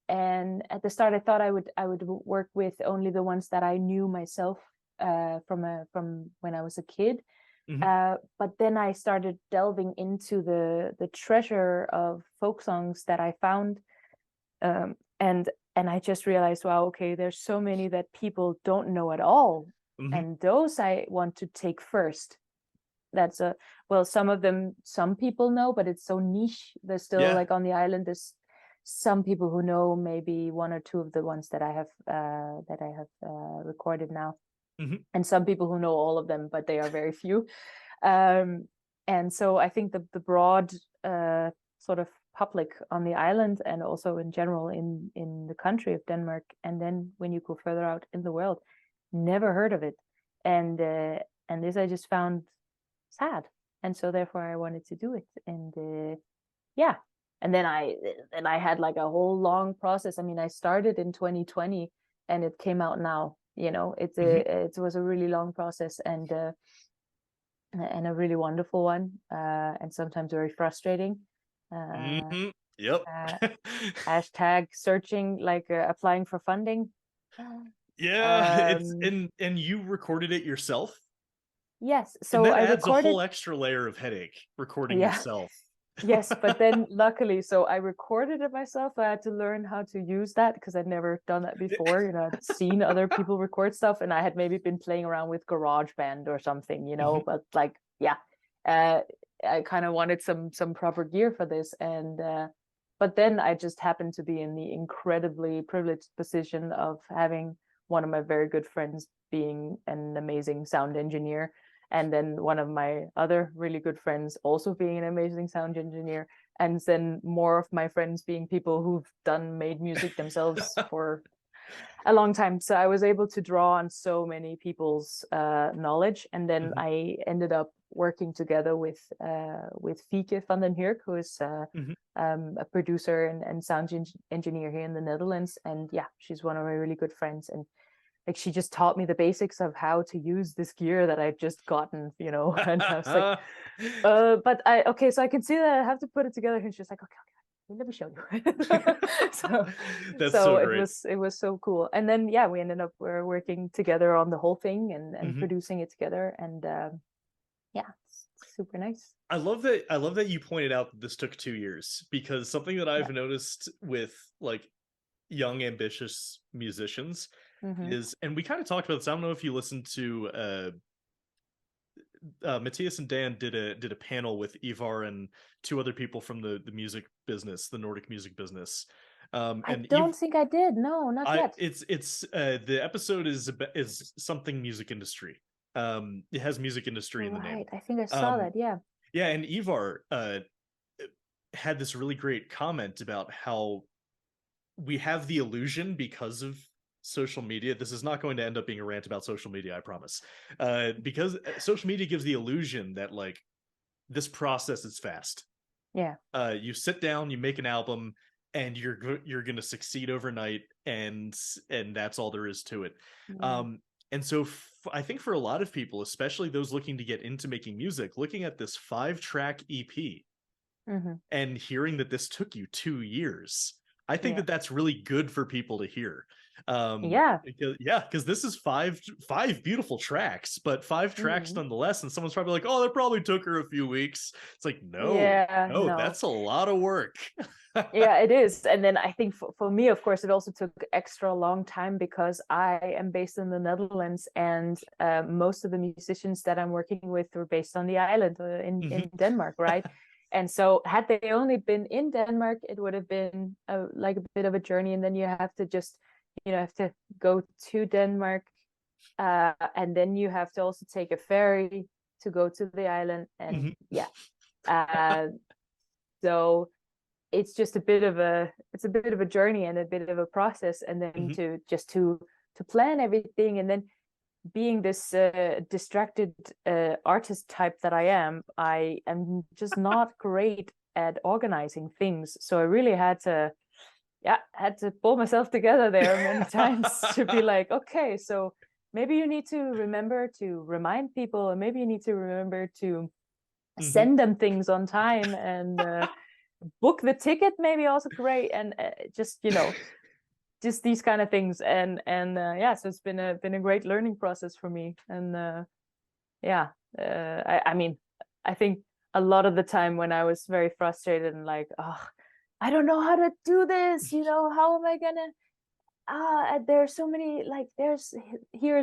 And at the start, I thought I would work with only the ones that I knew myself from when I was a kid. But then I started delving into the treasure of folk songs that I found, and I just realized, wow, okay, there's so many that people don't know at all, and those I want to take first. That's some of them some people know, but it's so niche. There's still like on the island, there's some people who know maybe one or two of the ones that I have recorded now. And some people who know all of them, but they are very few. And so I think the broad sort of public on the island, and also in general in the country of Denmark, and then when you go further out in the world, never heard of it. And this I just found sad, and so therefore I wanted to do it. And and then I had like a whole long process. I mean, I started in 2020 and it came out now. It was a really long process, and a really wonderful one, and sometimes very frustrating. Hashtag searching, like applying for funding. It's and you recorded it yourself? Yes. And So that I adds recorded a whole extra layer of headache, recording yourself. Yes, but then luckily, so I recorded it myself. I had to learn how to use that because I'd never done that before. I'd seen other people record stuff, and I had maybe been playing around with GarageBand or something, but like, I kind of wanted some proper gear for this. And but then I just happened to be in the incredibly privileged position of having one of my very good friends being an amazing sound engineer, and then one of my other really good friends also being an amazing sound engineer, and then more of my friends being people who've made music themselves for a long time. So I was able to draw on so many people's knowledge, and then I ended up working together with Fieke van den Hurk, who is a producer and sound engineer here in the Netherlands. And she's one of my really good friends, and like, she just taught me the basics of how to use this gear that I've just gotten, and I was like, so I can see that I have to put it together. And she's like, okay, let me show you. so That's so so it great. was so cool. And then yeah, we ended up working together on the whole thing and Mhm. producing it together. And yeah, it's super nice. I love that you pointed out that this took 2 years, because something that I've Yeah. noticed with like young ambitious musicians Hmm. is, and we kind of talked about this. I don't know if you listened to Matthias and Dan did a panel with Ivar and two other people from the music business, the Nordic music business. I And don't think I did. No, not I yet. it's the episode is something music industry. It has music industry in the name. Right. I think I saw Um, that. Yeah. yeah, and Ivar had this really great comment about how we have the illusion because of social media. This is not going to end up being a rant about social media, I promise. Because social media gives the illusion that like this process is fast. Yeah. You sit down, you make an album, and you're going to succeed overnight, and that's all there is to it. Yeah. Um, and so I think for a lot of people, especially those looking to get into making music, looking at this 5-track EP Hmm. and hearing that this took you 2 years, I think Yeah. that that's really good for people to hear. Yeah. Because this is five beautiful tracks, but 5 tracks Hmm. nonetheless. And someone's probably like, "Oh, that probably took her a few weeks." It's like, no, Yeah. no, No. that's a lot of work. Yeah, it is. And then I think for me, of course, it also took extra long time because I am based in the Netherlands, and most of the musicians that I'm working with were based on the island in Mhm. Denmark, right? And so had they only been in Denmark, it would have been like a bit of a journey. And then you have to just, have to go to Denmark, and then you have to also take a ferry to go to the island. And Mhm. yeah, uh, so it's a bit of a journey and a bit of a process, and then Mhm. to plan everything. And then being this distracted artist type that I am just not great at organizing things, so I really had to pull myself together there many times to be like, okay, so maybe you need to remember to remind people, and maybe you need to remember to Mhm. send them things on time, and book the ticket, maybe also great. And just these kind of things. And yeah, so it's been a great learning process for me. And yeah, I mean, I think a lot of the time when I was very frustrated and like, oh, I don't know how to do this, how am I gonna there's so many, like, here's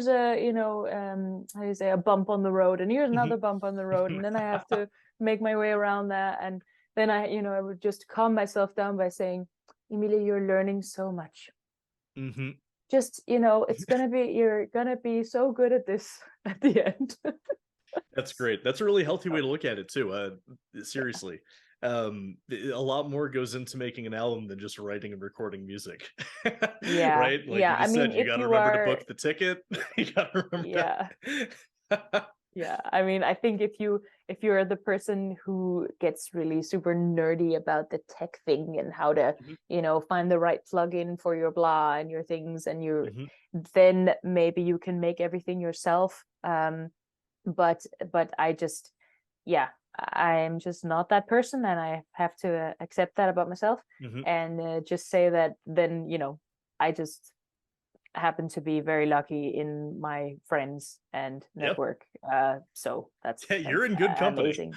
a, how do you say, a bump on the road, and here's Mhm. another bump on the road, and then I have to make my way around that. And then I would just calm myself down by saying, Emilia, you're learning so much. Mhm. Just, you're gonna be so good at this at the end. That's great. That's a really healthy way to look at it too. Seriously, a lot more goes into making an album than just writing and recording music, Yeah, right? Like yeah. you I just mean, said, you if got to you remember to are, book the ticket. You got to remember yeah. to. Yeah, I mean, I think if you're the person who gets really super nerdy about the tech thing and how to, Mhm. find the right plugin for your blah and your things, and Mhm. then maybe you can make everything yourself. But I just, yeah, I'm just not that person, and I have to accept that about myself, Mhm. and just say that then, I just happen to be very lucky in my friends and Yep. network. So Yeah, you're in good company. amazing.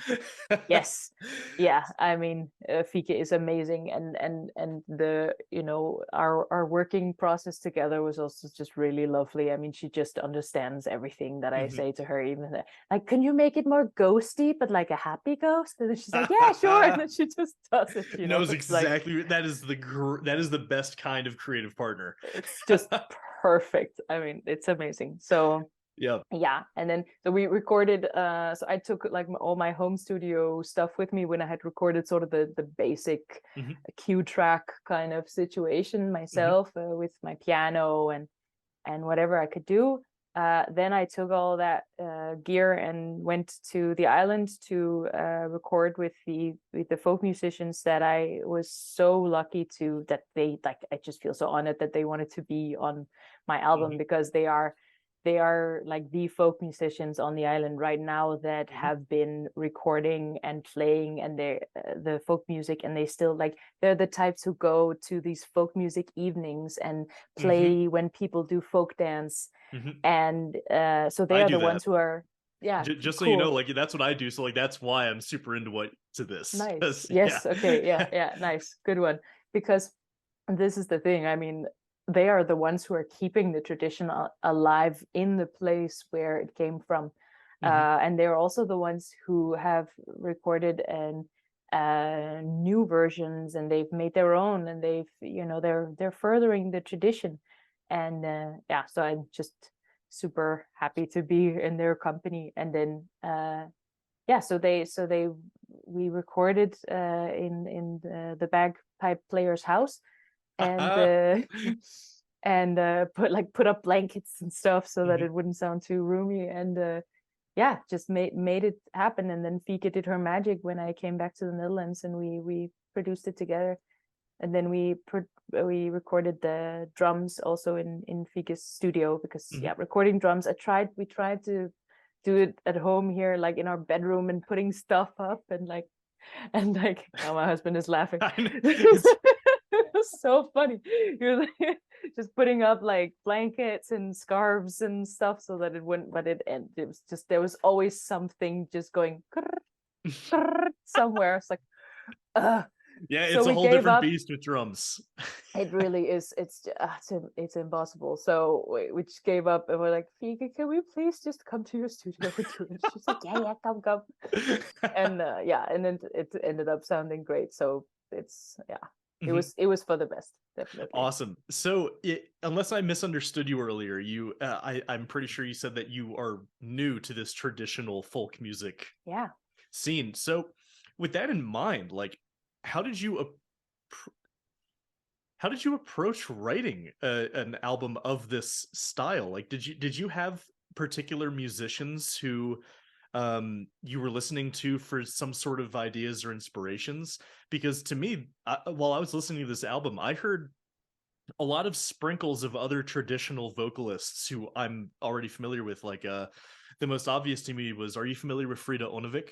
Yes, yeah. I mean, Fike is amazing, and our working process together was also just really lovely. I mean, she just understands everything that I Mhm. say to her, even like, can you make it more ghosty, but like a happy ghost? And then she's like, yeah, sure. And then she just does it. Knows It's like, exactly, that is that is the best kind of creative partner. it's just perfect. I mean, it's amazing. So Yeah. yeah, and then so we recorded, so I took like all my home studio stuff with me when I had recorded sort of the basic Mhm. cue track kind of situation Mhm. myself, with my piano and whatever I could do. Then I took all that gear and went to the island to record with the folk musicians that I was so lucky that they, like, I just feel so honored that they wanted to be on my album, Mhm. because they are they are like the folk musicians on the island right now that have been recording and playing, and they the folk music, and they still like, they're the types who go to these folk music evenings and play when people do folk dance. And so they I are do the that. ones who are, yeah, Just so you know, cool. like that's what I do. So like that's why I'm super into this. Nice. Yeah. Yes. Okay. Yeah. Yeah. Nice. Good one. Because this is the thing. I mean, they are the ones who are keeping the tradition alive in the place where it came from. And they're also the ones who have recorded and new versions, and they've made their own, and they've, they're furthering the tradition. And yeah, so I'm just super happy to be in their company. And then yeah, so we recorded in the bagpipe player's house, and and put up blankets and stuff so that it wouldn't sound too roomy, and yeah, just made it happen. And then Fika did her magic when I came back to the Netherlands, and we produced it together. And then we recorded the drums also in Fika's studio, because yeah, recording drums, we tried to do it at home here, like in our bedroom, and putting stuff up, and like now my husband is laughing. It was so funny. You're like, just putting up like blankets and scarves and stuff so that it wouldn't, but it was just, there was always something just going somewhere. It's like, yeah, so it's a we whole gave different up. beast with drums. It really is. It's impossible. So we just gave up, and we're like, Fika, can we please just come to your studio and do it? She's like, yeah, come. And yeah, and then it ended up sounding great. So it's, yeah, it was for the best, definitely. Awesome. So unless I misunderstood you earlier, I'm pretty sure you said that you are new to this traditional folk music scene. So with that in mind, like, how did you approach writing an album of this style? Like, did you have particular musicians who you were listening to for some sort of ideas or inspirations? Because to me, while I was listening to this album, I heard a lot of sprinkles of other traditional vocalists who I'm already familiar with. Like the most obvious to me was, are you familiar with Frida Onevik?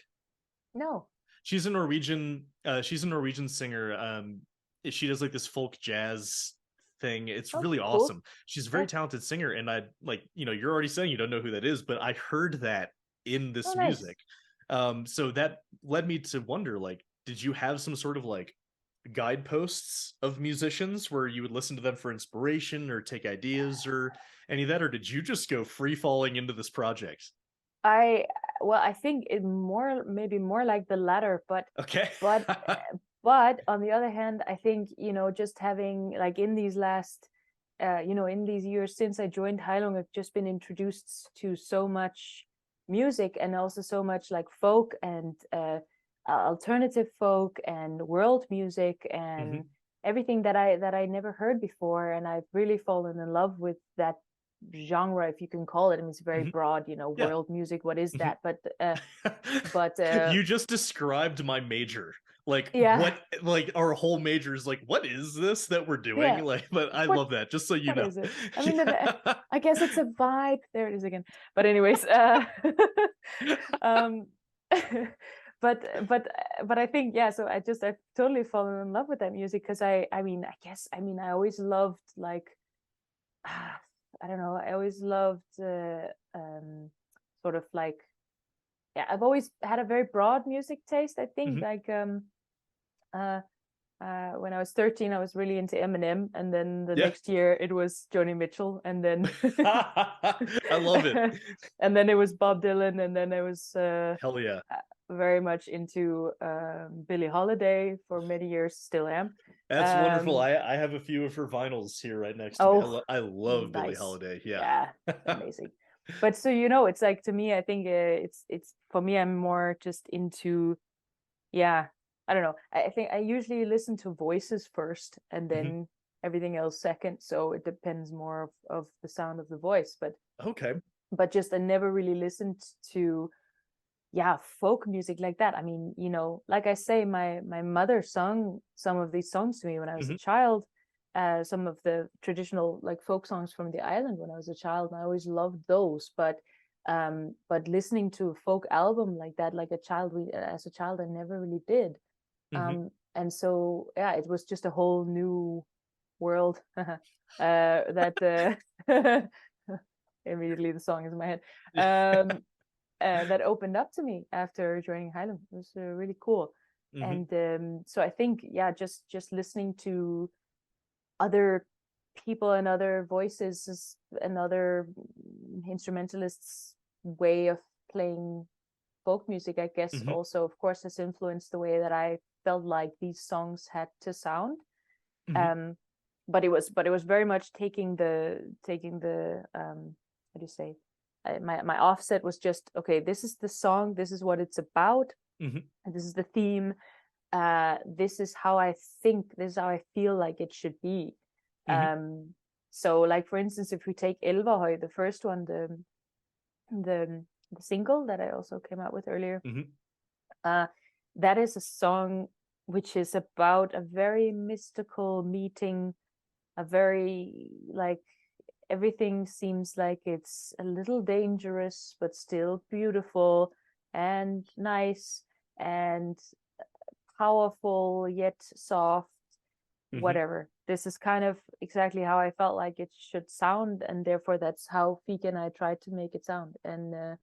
No. She's a Norwegian singer. She does like this folk jazz thing. It's really Cool. awesome. She's a very talented singer, and I like, you're already saying you don't know who that is, but I heard that in this music. So that led me to wonder, like, did you have some sort of like guideposts of musicians where you would listen to them for inspiration or take ideas or any of that, or did you just go free falling into this project? I think maybe more like the latter, but Okay. but on the other hand, I think, just having like in these last in these years since I joined Heilung, I've just been introduced to so much music, and also so much like folk and alternative folk and world music and everything that I never heard before. And I've really fallen in love with that genre, if you can call it. I mean, it's very broad, world music. What is that? But you just described my major. Like, yeah, what, like our whole major is like, what is this that we're doing? yeah. Like, but I love that, just so you What know. is it? I mean, I guess it's a vibe. There it is again. But anyways, um, but I think, yeah. So I've totally fallen in love with that music, because I always loved, like, I don't know. I always loved sort of like, yeah, I've always had a very broad music taste, I think. Like when I was 13, I was really into Eminem, and then the next year it was Joni Mitchell, and then I love it. And then it was Bob Dylan, and then it was hell yeah, very much into Billie Holiday for many years, still am. That's wonderful. I have a few of her vinyls here right next to me. I love Billie Holiday. Yeah, amazing. But so, it's like, to me, I think it's for me, I'm more just into, yeah, I don't know. I think I usually listen to voices first, and then everything else second. So it depends more of the sound of the voice. But okay. But just I never really listened to, folk music like that. I mean, like I say, my mother sung some of these songs to me when I was a child, some of the traditional like folk songs from the island when I was a child, and I always loved those. But listening to a folk album like that, like as a child, I never really did. And so yeah, it was just a whole new world that immediately the song is in my head. That opened up to me after joining Heilung. It was really cool. And so I think, yeah, just listening to other people and other voices and other instrumentalists' way of playing folk music, I guess, also, of course, has influenced the way that I felt like these songs had to sound. But it was very much taking the how do you say, my offset was just, okay, this is the song, this is what it's about, and this is the theme, this is how I think, this is how I feel like it should be. So like, for instance, if we take Elverhøj, the first one, the single that I also came out with earlier, that is a song which is about a very mystical meeting, a very, like, everything seems like it's a little dangerous, but still beautiful and nice and powerful, yet soft, whatever. This is kind of exactly how I felt like it should sound, and therefore that's how Fika and I tried to make it sound. And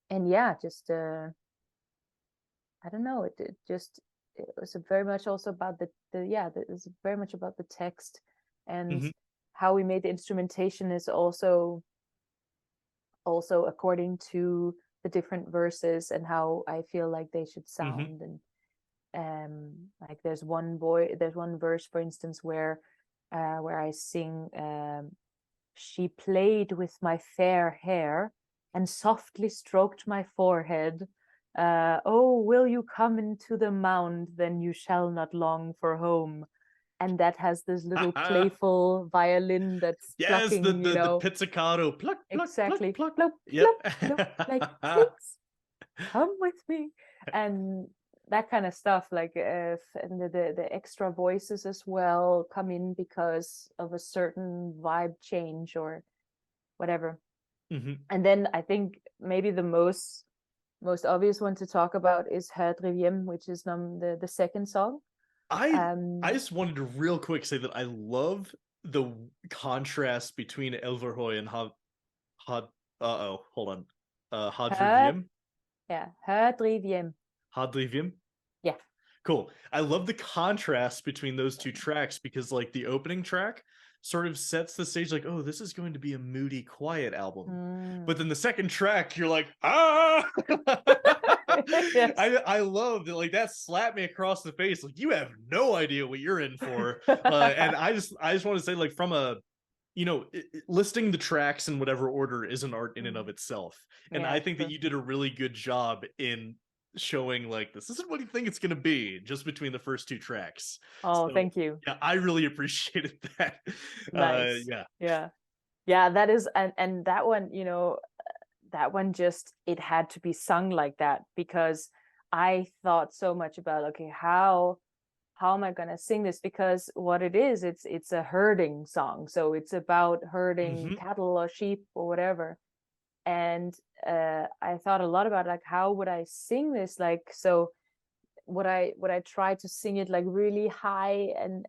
yeah, just I don't know, it was very much also about it was very much about the text, and how we made the instrumentation is also according to the different verses and how I feel like they should sound. And like there's one verse, for instance, where I sing, she played with my fair hair and softly stroked my forehead. Oh, will you come into the mound, then you shall not long for home. And that has this little playful violin that's plucking, the pizzicato, pluck, pluck, exactly, pluck, pluck, pluck. pluck, like, please come with me, and that kind of stuff. Like, and the extra voices as well come in because of a certain vibe change or whatever. And then I think maybe the most obvious one to talk about is Her Drivjem, which is the second song. I just wanted to real quick say that I love the contrast between Elverhøj and Hadrivjem. Yeah, Her Drivjem. Hadrivjem. Yeah. Cool. I love the contrast between those two tracks, because like the opening track sort of sets the stage like, oh, this is going to be a moody, quiet album. But then the second track, you're like, ah! Yes. I love that, like, that slapped me across the face. Like, you have no idea what you're in for. And I just want to say, like, from a, listing the tracks in whatever order is an art in and of itself. And I think that you did a really good job in showing, like, this isn't what you think it's going to be just between the first two tracks. Oh, so, thank you. Yeah, I really appreciated that. Nice. Yeah, that is, and that one, that one just, it had to be sung like that, because I thought so much about, okay, how am I going to sing this? Because what it is, it's a herding song. So it's about herding cattle or sheep or whatever. And I thought a lot about, like, how would I sing this? Like, so would I try to sing it like really high and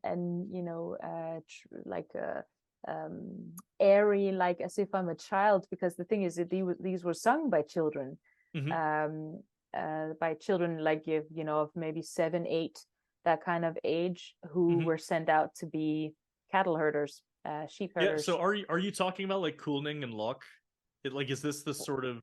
airy, like as if I'm a child? Because the thing is that these were sung by children, by children like of maybe 7, 8, that kind of age, who were sent out to be cattle herders, sheep herders. Yeah. So are you talking about like Koolning and Locke? Is this the sort of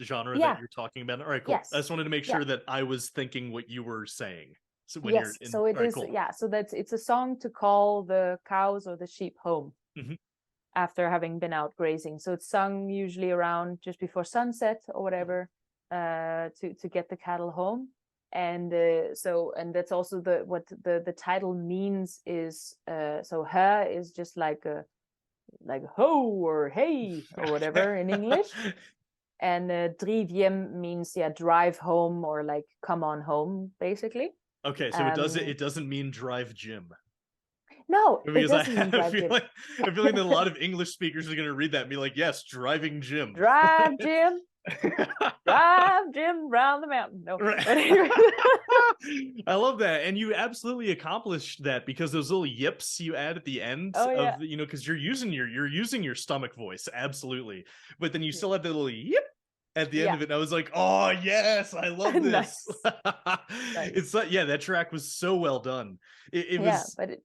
genre that you're talking about? All right, cool. Yes. I just wanted to make sure that I was thinking what you were saying. So when you're in, so it is, cool. So it's a song to call the cows or the sheep home after having been out grazing. So it's sung usually around just before sunset or whatever, to get the cattle home. And and that's also what the title means is, so her is just like ho or hey or whatever in English. And drivjem means drive home, or like come on home, basically. Okay, so it doesn't mean drive gym. No, it Because doesn't mean I drive feel Jim. like that a lot of English speakers are going to read that and be like, yes, driving Jim. Drive Jim. Drive Jim round the mountain. No, Right. but anyway. I love that, and you absolutely accomplished that because those little yips you add at the end Oh, yeah. of because you're using your stomach voice, absolutely, but then you still have the little yip at the end of it. And I was like, oh yes, I love this. Nice. It's that track was so well done. It was but it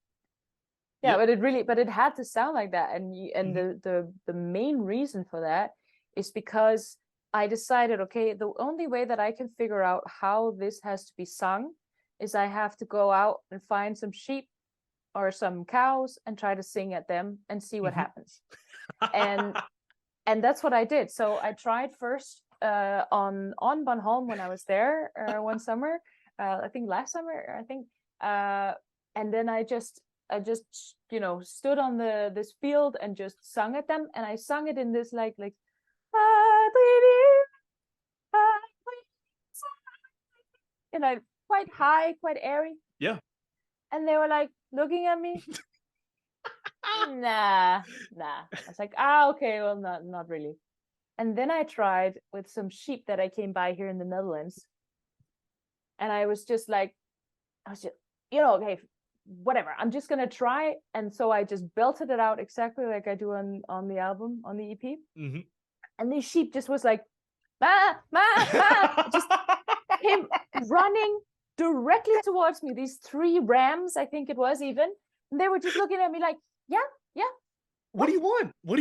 had to sound like that, and the main reason for that is because I decided, okay, the only way that I can figure out how this has to be sung is I have to go out and find some sheep or some cows and try to sing at them and see what happens. And that's what I did. So I tried first on Bornholm when I was there one summer, I think last summer, and then I just stood on this field and just sung at them, and I sung it in this like quite high, quite airy. Yeah. And they were like looking at me. Nah. I was like, okay, well, not really. And then I tried with some sheep that I came by here in the Netherlands. And I was just like, okay, whatever, I'm just gonna try. And so I just belted it out exactly like I do on the album, on the EP. And the sheep just was like, ma, just came running directly towards me. These 3 rams, I think it was even. And they were just looking at me like, yeah. What do you want? Like,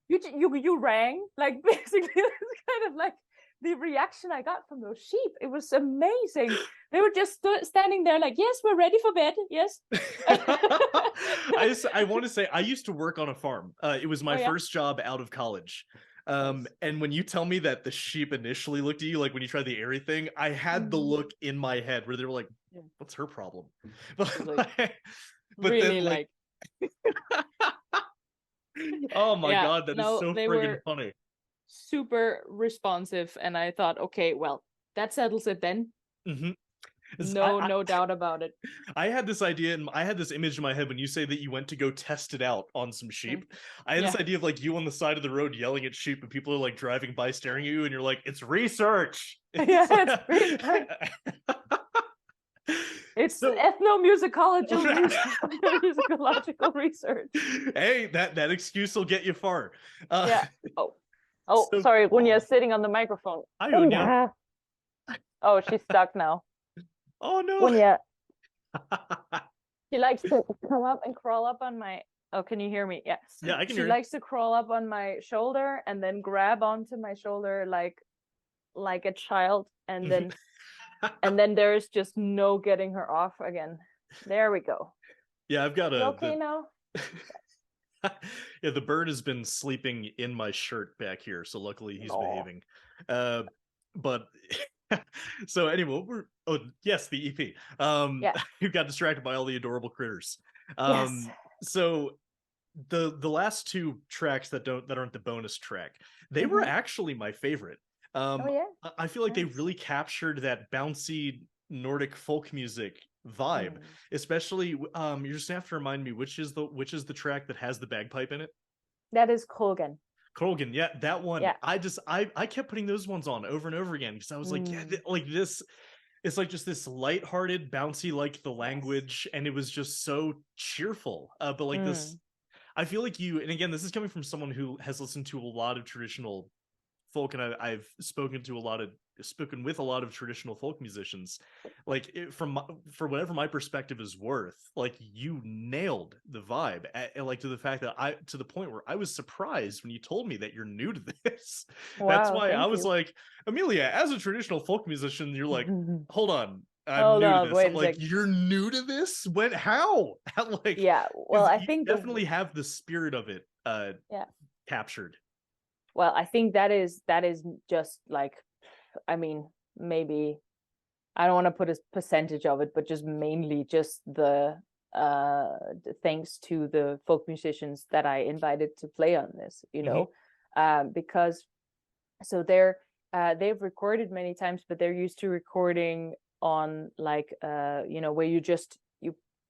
you rang, like, basically. It's kind of like the reaction I got from those sheep. It was amazing. They were just standing there like, yes, we're ready for bed. Yes. I want to say I used to work on a farm. It was my first job out of college. And when you tell me that the sheep initially looked at you, like when you tried the airy thing, I had the look in my head where they were like, what's her problem? But really, then like oh my god, that is so friggin' funny. Super responsive, and I thought, okay, well, that settles it then. No doubt about it. I had this idea, and I had this image in my head when you say that you went to go test it out on some sheep. I had this idea of like you on the side of the road yelling at sheep, and people are like driving by staring at you, and you're like, it's research. It's research. It's ethnomusicological research. Hey, that excuse will get you far. Sorry, Runya's sitting on the microphone. Hi, Runya. Oh, she's stuck now. Oh no. Runya. She likes to come up and crawl up on my. Oh, can you hear me? Yes. Yeah, I can hear you. She likes to crawl up on my shoulder and then grab onto my shoulder like a child, and then and then there's just no getting her off again. There we go. Yeah, I've got a. Okay now. Yeah, the bird has been sleeping in my shirt back here, so luckily he's behaving. But so anyway, the EP. You got distracted by all the adorable critters. So the last 2 tracks that aren't the bonus track, they were actually my favorite. I feel like they really captured that bouncy Nordic folk music vibe, especially you're just gonna have to remind me which is the track that has the bagpipe in it. That is Kolgan. Yeah, that one. I kept putting those ones on over and over again because I was like, like this, it's like just this lighthearted, bouncy, like the language, and it was just so cheerful. But like this, I feel like and again, this is coming from someone who has listened to a lot of traditional folk, and I've spoken with a lot of traditional folk musicians. Like for whatever my perspective is worth, like you nailed the vibe, like to the fact that to the point where I was surprised when you told me that you're new to this. Wow, that's why I was like, Amelia, as a traditional folk musician, you're like, hold on, I'm new to this. I'm like, you're new to this? How? Like, well, I think definitely have the spirit of it captured. Well, I think that is just like, I mean, maybe I don't want to put a percentage of it, but just mainly just the thanks to the folk musicians that I invited to play on this, because so they've recorded many times, but they're used to recording on like where you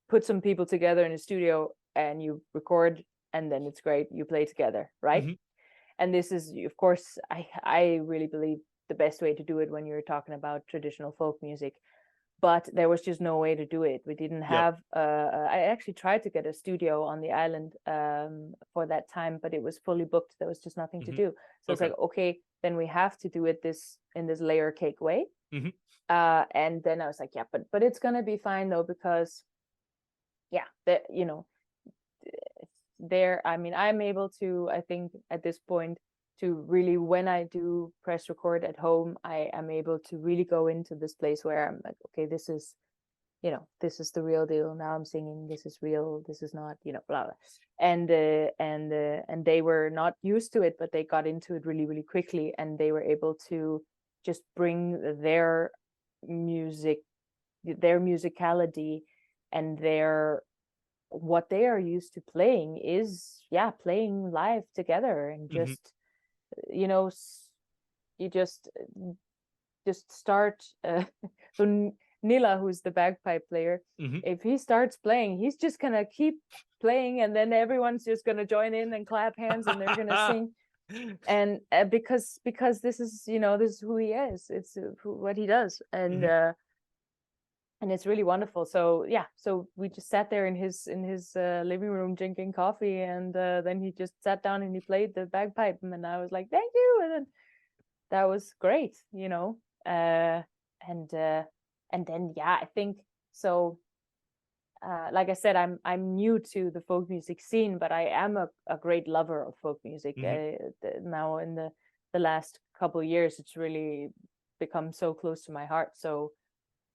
put some people together in a studio and you record, and then it's great, you play together, right? Mhm. And this is, of course, I really believe the best way to do it when you're talking about traditional folk music. But there was just no way to do it. We didn't Yep. have. I actually tried to get a studio on the island for that time, but it was fully booked. There was just nothing to Mhm. do. So it's Okay. like, okay, then we have to do it in this layer cake way. Mhm. And then I was like, yeah, but it's gonna be fine though, because yeah, that, you know, there. I mean, I'm able to. I think at this point to really, when I do press record at home, I am able to really go into this place where I'm like, okay, this is, you know, this is the real deal. Now I'm singing, this is real, this is not, you know, blah blah. And they were not used to it, but they got into it really, really quickly, and they were able to just bring their music, their musicality, and their, what they are used to playing is, yeah, playing live together, and Mhm. just, you know, you just start. So Nila, who's the bagpipe player, Mhm. if he starts playing, he's just gonna keep playing, and then everyone's just gonna join in and clap hands, and they're gonna sing. And because this is, you know, this is who he is. It's what he does, Mhm. and it's really wonderful. So yeah, so we just sat there in his living room drinking coffee, and then he just sat down and he played the bagpipe, and I was like, thank you, and then that was great, you know. And then yeah, I think so. Like I said, I'm new to the folk music scene, but I am a great lover of folk music. Mhm. Now in the last couple of years, it's really become so close to my heart. So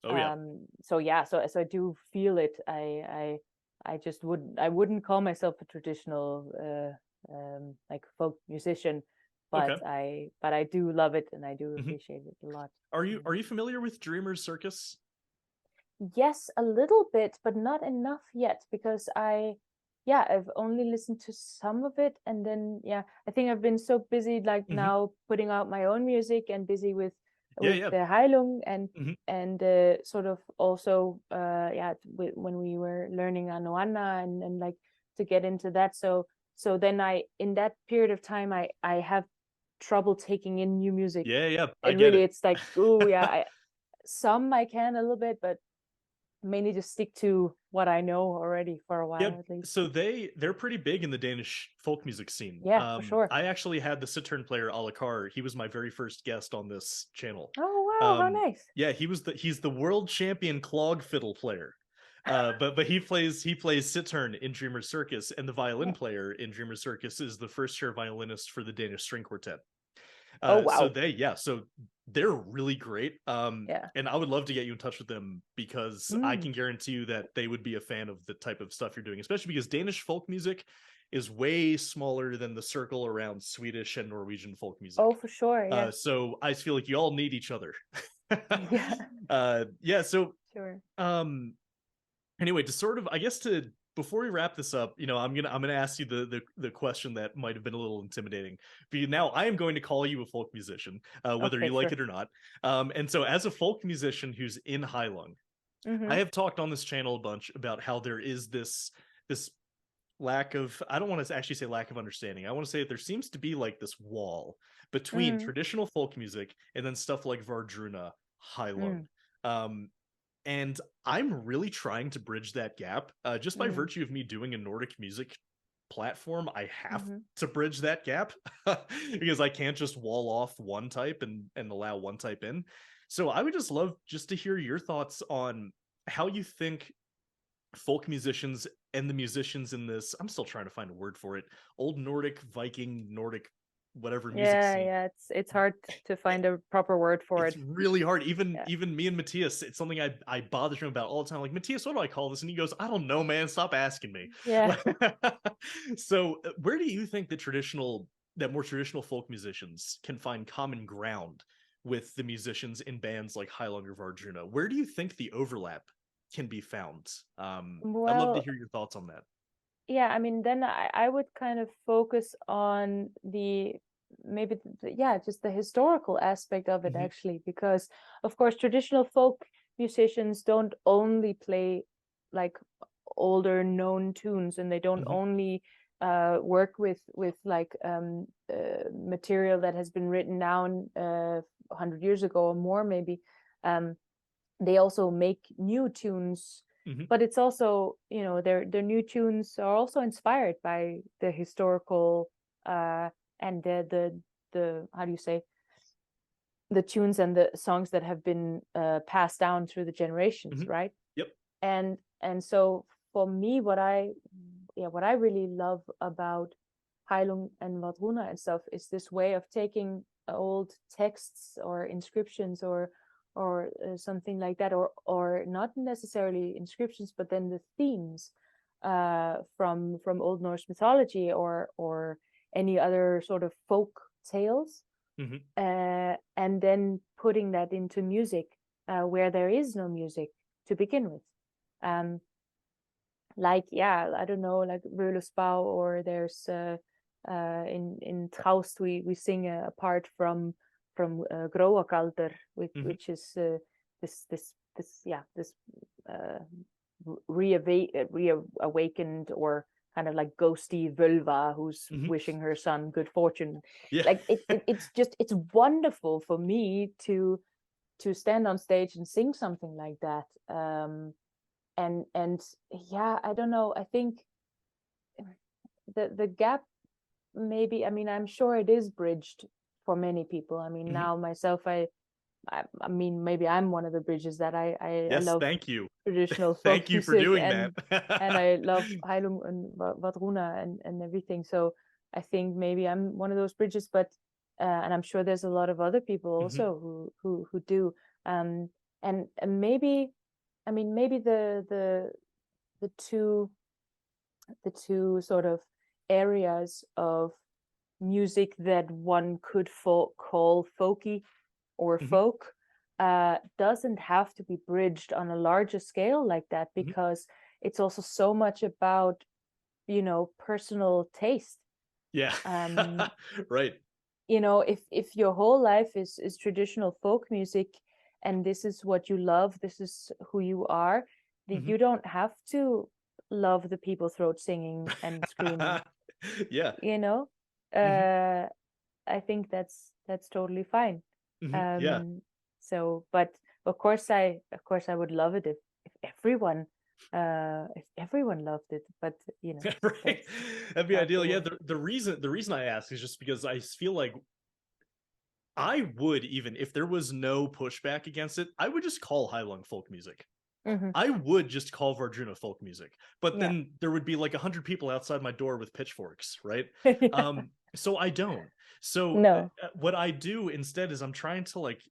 Oh yeah. so yeah, so I do feel it. I just wouldn't call myself a traditional like folk musician, but Okay. I do love it, and I do Mhm. appreciate it a lot. Are you familiar with Dreamer's Circus? Yes, a little bit, but not enough yet, because yeah, I've only listened to some of it, and then yeah, I think I've been so busy, like Mhm. now putting out my own music, and busy Yeah, with yeah. the Heilung, Mhm. and sort of also yeah, when we were learning Anoana, and like to get into that. So then I, in that period of time, I have trouble taking in new music. Yeah, yeah. I It get really, it. it's like, oh yeah, some I can a little bit, but mainly just stick to what I know already for a Yeah, while at least. so they're pretty big in the Danish folk music scene. Yeah, for sure. I actually had the sitar player Alakar. He was my very first guest on this channel. Oh wow, how nice. Yeah, he's the world champion clog fiddle player. But he plays sitar in Dreamer Circus, and the violin Yeah. player in Dreamer Circus is the first chair violinist for the Danish String Quartet. Oh So wow. so they're really great. Yeah. And I would love to get you in touch with them, because I Mm. can guarantee you that they would be a fan of the type of stuff you're doing, especially because Danish folk music is way smaller than the circle around Swedish and Norwegian folk Oh, music. for sure. Yeah. So I feel like you all need each other. Yeah. Yeah. So Sure. um, anyway, to sort of, I guess, to before we wrap this up, I'm gonna ask you the question that might have been a little intimidating. But now I am going to call you a folk musician, whether Okay, you like sure. it or not. And so, as a folk musician who's in Heilung, I Mm-hmm. have talked on this channel a bunch about how there is this lack of, I don't want to actually say lack of understanding. I want to say that there seems to be like this wall between Mm. traditional folk music and then stuff like Vardruna, Heilung. Mm. Um, and I'm really trying to bridge that gap. Just by Mm. virtue of me doing a Nordic music platform, I have Mm-hmm. to bridge that gap because I can't just wall off one type and allow one type in. So I would just love just to hear your thoughts on how you think folk musicians and the musicians in this, I'm still trying to find a word for it, old Nordic, Viking, Nordic, whatever music Yeah, scene. yeah. It's hard to find a proper word for It's it. really hard. Even Yeah. even me and Matthias, it's something I bother him about all the time. Like, Matthias, what do I call this? And he goes, I don't know, man. Stop asking me. Yeah. So, where do you think that more traditional folk musicians can find common ground with the musicians in bands like Highlander Vardruna? Where do you think the overlap can be found? I'd love to Well, hear your thoughts on that. yeah, I mean, then I would kind of focus on the, maybe yeah, just the historical aspect of it, Hmm. actually, because of course traditional folk musicians don't only play like older known tunes, and they don't only work with like material that has been written down 100 years ago or more maybe. They also make new tunes, but it's also, you know, their new tunes are also inspired by the historical and the how do you say, the tunes and the songs that have been passed down through the generations, right? Yep. And so for me, what I really love about Heilung and Vadruna and stuff is this way of taking old texts or inscriptions or something like that, or not necessarily inscriptions, but then the themes from Old Norse mythology or any other sort of folk tales, and then putting that into music where there is no music to begin with. Like, yeah, I don't know, like Völuspá, or there's in Traust we sing a part from Gróagaldur, which is this reawakened or kind of like ghosty Völva who's wishing her son good fortune. Yeah. Like it's wonderful for me to stand on stage and sing something like that. And yeah, I don't know, I think the gap, maybe, I mean, I'm sure it is bridged for many people. I mean, now myself, I mean, maybe I'm one of the bridges that I Yes, love. thank you. Traditional folk Thank you for doing and, that. and I love Heilung and Vadruna and everything. So I think maybe I'm one of those bridges, but and I'm sure there's a lot of other people also who do. And maybe, I mean, maybe the two sort of areas of music that one could call folky or folk doesn't have to be bridged on a larger scale like that, because it's also so much about, you know, personal taste. Yeah. Right. You know, if your whole life is traditional folk music and this is what you love, this is who you are, you don't have to love the people throat singing and screaming. Yeah. You know, I think that's totally fine. Yeah. So, but of course I would love it if everyone loved it, but you know, Right. That'd be ideal. Yeah. way. The reason I ask is just because I feel like I would, even if there was no pushback against it, I would just call Heilung folk music. I would just call Vardruna folk music, but then there would be like 100 people outside my door with pitchforks, right? So I don't. So No. What I do instead is I'm trying to like,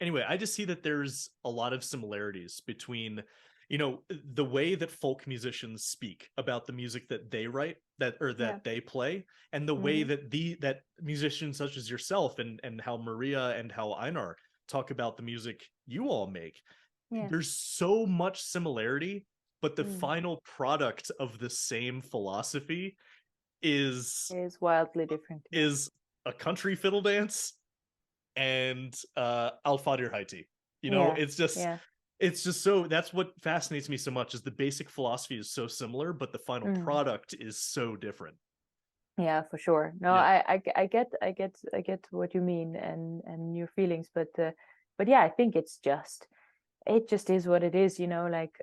anyway, I just see that there's a lot of similarities between, you know, the way that folk musicians speak about the music that they write, that they play, and the way that that musicians such as yourself and how Maria and how Einar talk about the music you all make. There's so much similarity, but the final product of the same philosophy is wildly different. Is a country fiddle dance and Alfadir Haiti. You know, it's just so, that's what fascinates me so much, is the basic philosophy is so similar, but the final product is so different. Yeah, for sure. No, I get what you mean and your feelings, but yeah, I think it just is what it is, you know, like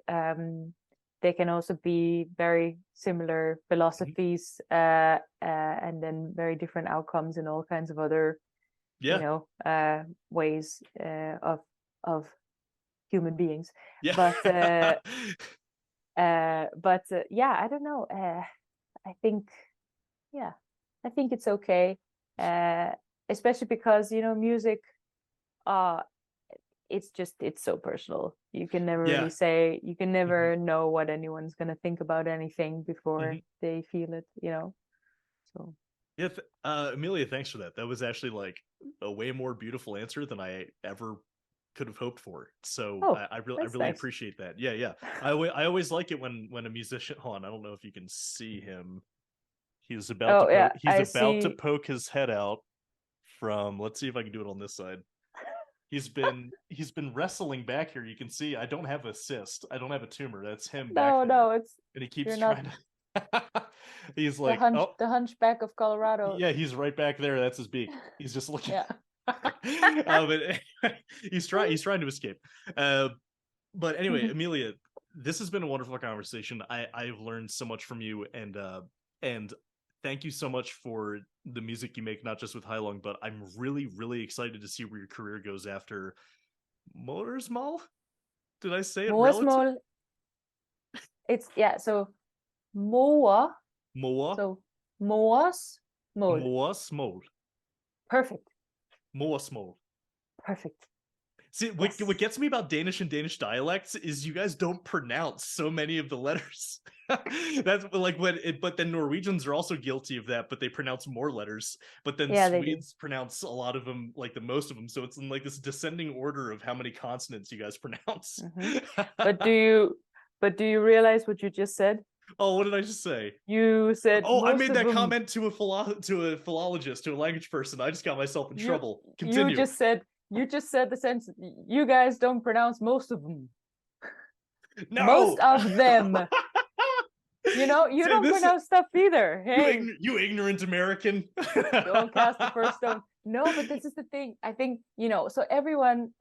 they can also be very similar philosophies and then very different outcomes in all kinds of other you know ways of human beings. But yeah, I don't know, I think it's okay, especially because, you know, music it's so personal. You can never really say, you can never know what anyone's going to think about anything before they feel it, you know. So yeah, Amelia, thanks for that. That was actually like a way more beautiful answer than I ever could have hoped for. So I really nice. appreciate that. Yeah. I always like it when a musician, hold on, I don't know if you can see him. He's about to poke his head out from, let's see if I can do it on this side. He's been wrestling back here. You can see I don't have a cyst. I don't have a tumor. That's him back No, there. no, it's And he keeps you're not trying to he's the like, oh hunchback of Colorado. yeah, he's right back there. That's his beak. He's just looking. Yeah. But he's trying to escape. But anyway, Amelia, this has been a wonderful conversation. I've learned so much from you, and thank you so much for the music you make, not just with Heilung, but I'm really, really excited to see where your career goes after Moersmål. Did I say it Moersmål. It's so Moa. Moa. So Moersmål. Moersmål. Perfect. Moersmål. Perfect. See, what gets me about Danish and Danish dialects is you guys don't pronounce so many of the letters. That's like but then Norwegians are also guilty of that, but they pronounce more letters. But then Swedes pronounce a lot of them, like the most of them. So it's in like this descending order of how many consonants you guys pronounce. But do you realize what you just said? Oh, what did I just say? You said. Oh, I made that comment to a philologist, to a language person. I just got myself in trouble. Continue. You just said the sentence. You guys don't pronounce most of them. No, most of them. You don't pronounce stuff either. Hey, you ignorant American. Don't cast the first stone. No, but this is the thing. I think, so everyone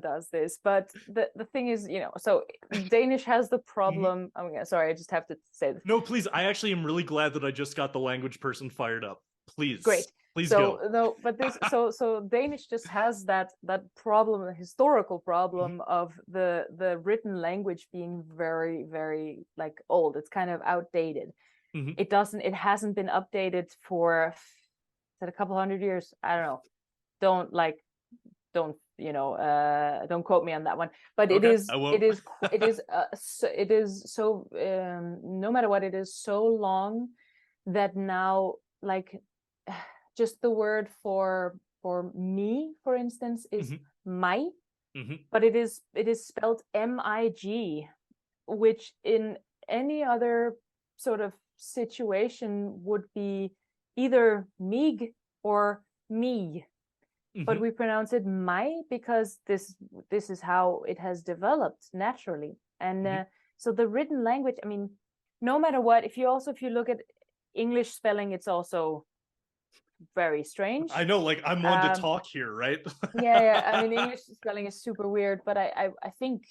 does this, but the thing is, so Danish has the problem. Sorry, I just have to say this. No, please. I actually am really glad that I just got the language person fired up. Please. Great. Please go. No, but this so Danish just has that problem, the historical problem of the written language being very, very like old. It's kind of outdated. It hasn't been updated for a couple hundred years. I don't know. Don't quote me on that one. But okay, it is so no matter what, it is so long that now, like, just the word for me, for instance, is mig, but it is spelled MIG, which in any other sort of situation would be either mig or me, but we pronounce it mai because this is how it has developed naturally. And so the written language, I mean, no matter what, if you look at English spelling, it's also very strange. I know, like, I'm one to talk here, right? yeah. I mean, English spelling is super weird, but I think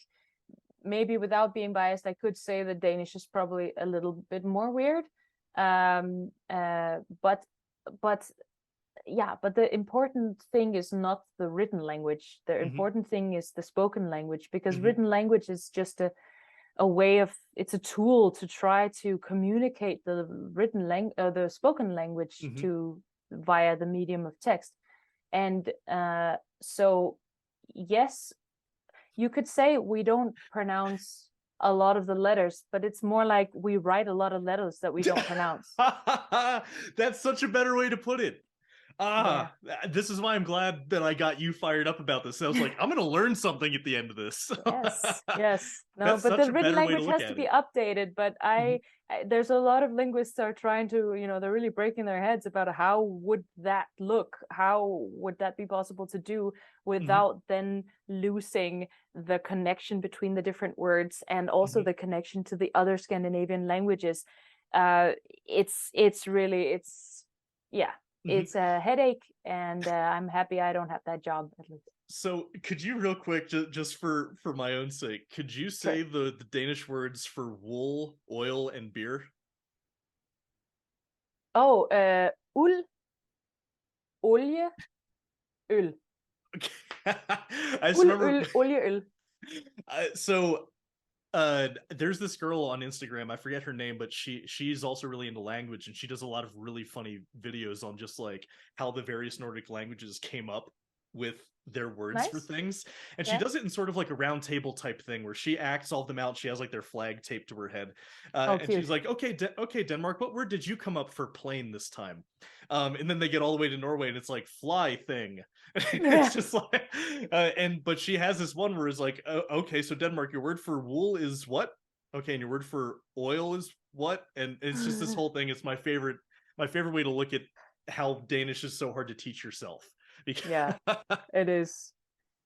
maybe without being biased, I could say that Danish is probably a little bit more weird. But the important thing is not the written language. The important thing is the spoken language, because written language is just a way of, it's a tool to try to communicate the the spoken language to via the medium of text. And so yes, you could say we don't pronounce a lot of the letters, but it's more like we write a lot of letters that we don't pronounce. That's such a better way to put it. This is why I'm glad that I got you fired up about this. I was like, I'm going to learn something at the end of this. yes. No, but the written language has to be updated. But there's a lot of linguists are trying to, they're really breaking their heads about how would that look? How would that be possible to do without then losing the connection between the different words and also the connection to the other Scandinavian languages? It's a headache, and I'm happy I don't have that job, at least. So could you real quick, just for my own sake, could you say the Danish words for wool, oil, and beer? Oh, uld, olie, øl. I just remember. Øl, olie, øl. So there's this girl on Instagram, I forget her name, but she's also really into language, and she does a lot of really funny videos on just like how the various Nordic languages came up with their words for things. And she does it in sort of like a round table type thing where she acts all of them out. She has like their flag taped to her head. And cute. She's like, okay, Denmark, what word did you come up for plane this time? And then they get all the way to Norway and it's like fly thing. It's just like, but she has this one where it's like, okay, so Denmark, your word for wool is what? Okay, and your word for oil is what? And it's just this whole thing. It's my favorite way to look at how Danish is so hard to teach yourself. Yeah, it is.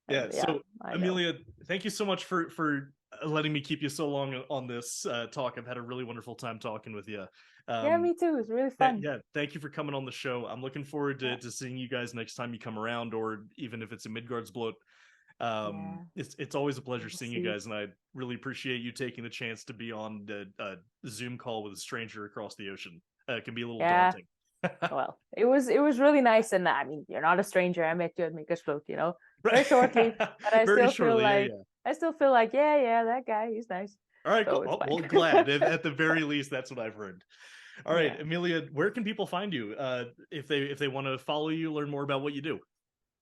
Yeah. So I know. Amelia, thank you so much for letting me keep you so long on this talk. I've had a really wonderful time talking with you. Yeah, me too. It's really fun. Yeah, thank you for coming on the show. I'm looking forward Yeah. to seeing you guys next time you come around, or even if it's a Midgardsblot. Yeah. It's always a pleasure We'll seeing you see. guys, and I really appreciate you taking the chance to be on the Zoom call with a stranger across the ocean. It can be a little Yeah. daunting. Well, it was really nice, and I mean, you're not a stranger. I met you at Midgardsblot, you know, very Right. shortly, but Very shortly, yeah, yeah. I still feel like, yeah, that guy, he's nice. All right, So cool. it's Oh, well, fine. glad. At the very least, that's what I've heard. All right, Yeah. Amelia, where can people find you if they want to follow you, learn more about what you do?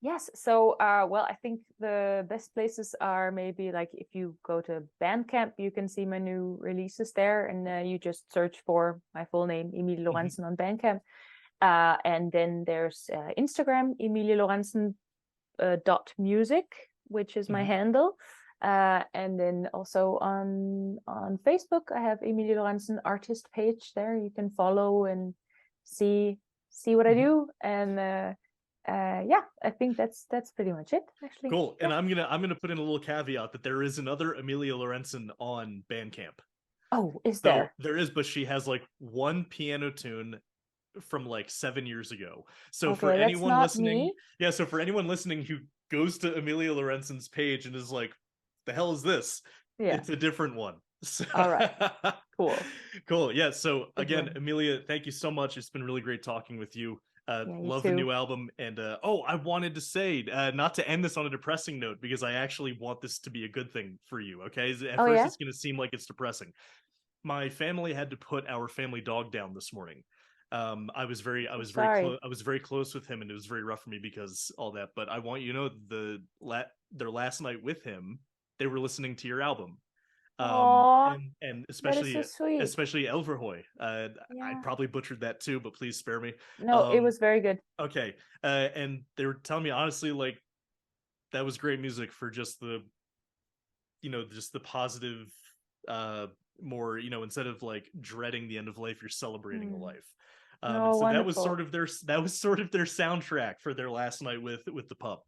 Yes. So, well, I think the best places are maybe like if you go to Bandcamp, you can see my new releases there, and you just search for my full name, Emilie Lorentzen, on Bandcamp. And then there's Instagram, Emilie Lorentzen .music, which is my handle. And then also on Facebook, I have Emilie Lorentzen artist page there. You can follow and see what I do. And yeah, I think that's pretty much it, actually. Cool. Yeah. And I'm gonna put in a little caveat that there is another Emilie Lorentzen on Bandcamp. Oh, is So there? there is, but she has like one piano tune from like 7 years ago. So Okay, for that's anyone not listening, me. yeah, so for anyone listening who goes to Emilie Lorentzen's page and is like, the hell is this? Yeah. It's a different one. So, All right. Cool. Cool. Yeah. So Good again, one. Amelia, thank you so much. It's been really great talking with you. Yeah, you Love the too. new album. And oh, I wanted to say, not to end this on a depressing note, because I actually want this to be a good thing for you. Okay. At Oh, first, yeah? it's going to seem like it's depressing. My family had to put our family dog down this morning. I was very Sorry. I was very close with him, and it was very rough for me because all that. But I want you to know their last night with him, they were listening to your album. Aw, And that is so especially sweet. Elverhoy. I Yeah. probably butchered that too, but please spare me. No, it was very good. Okay. And they were telling me honestly, like, that was great music for just the, just the positive, more, instead of like dreading the end of life, you're celebrating the life. And Oh, so wonderful. that was sort of their soundtrack for their last night with the pup.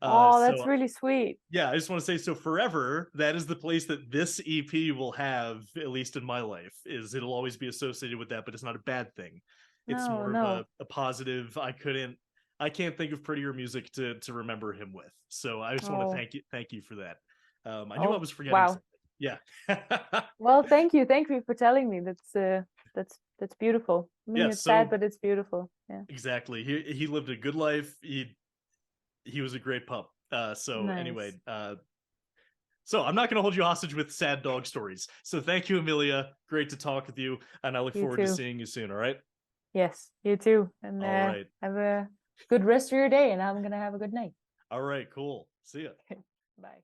Oh, that's So really sweet. yeah, I just want to say, so forever, that is the place that this EP will have, at least in my life, is it'll always be associated with that, but it's not a bad thing. It's No, more of no. a positive. I can't think of prettier music to remember him with. So I just want to Oh, thank you for that. I knew I oh, was forgetting wow. something. Yeah. Well, thank you. Thank you for telling me. That's beautiful. I mean, Yeah, it's sad, so but it's beautiful. Yeah. exactly. He lived a good life. He was a great pup. So anyway, Nice. so I'm not going to hold you hostage with sad dog stories. So thank you, Amelia. Great to talk with you, and I look You forward to too. seeing you soon. All right. Yes, you too. And All right. have a good rest of your day, and I'm gonna have a good night. All right. Cool. See ya. Bye.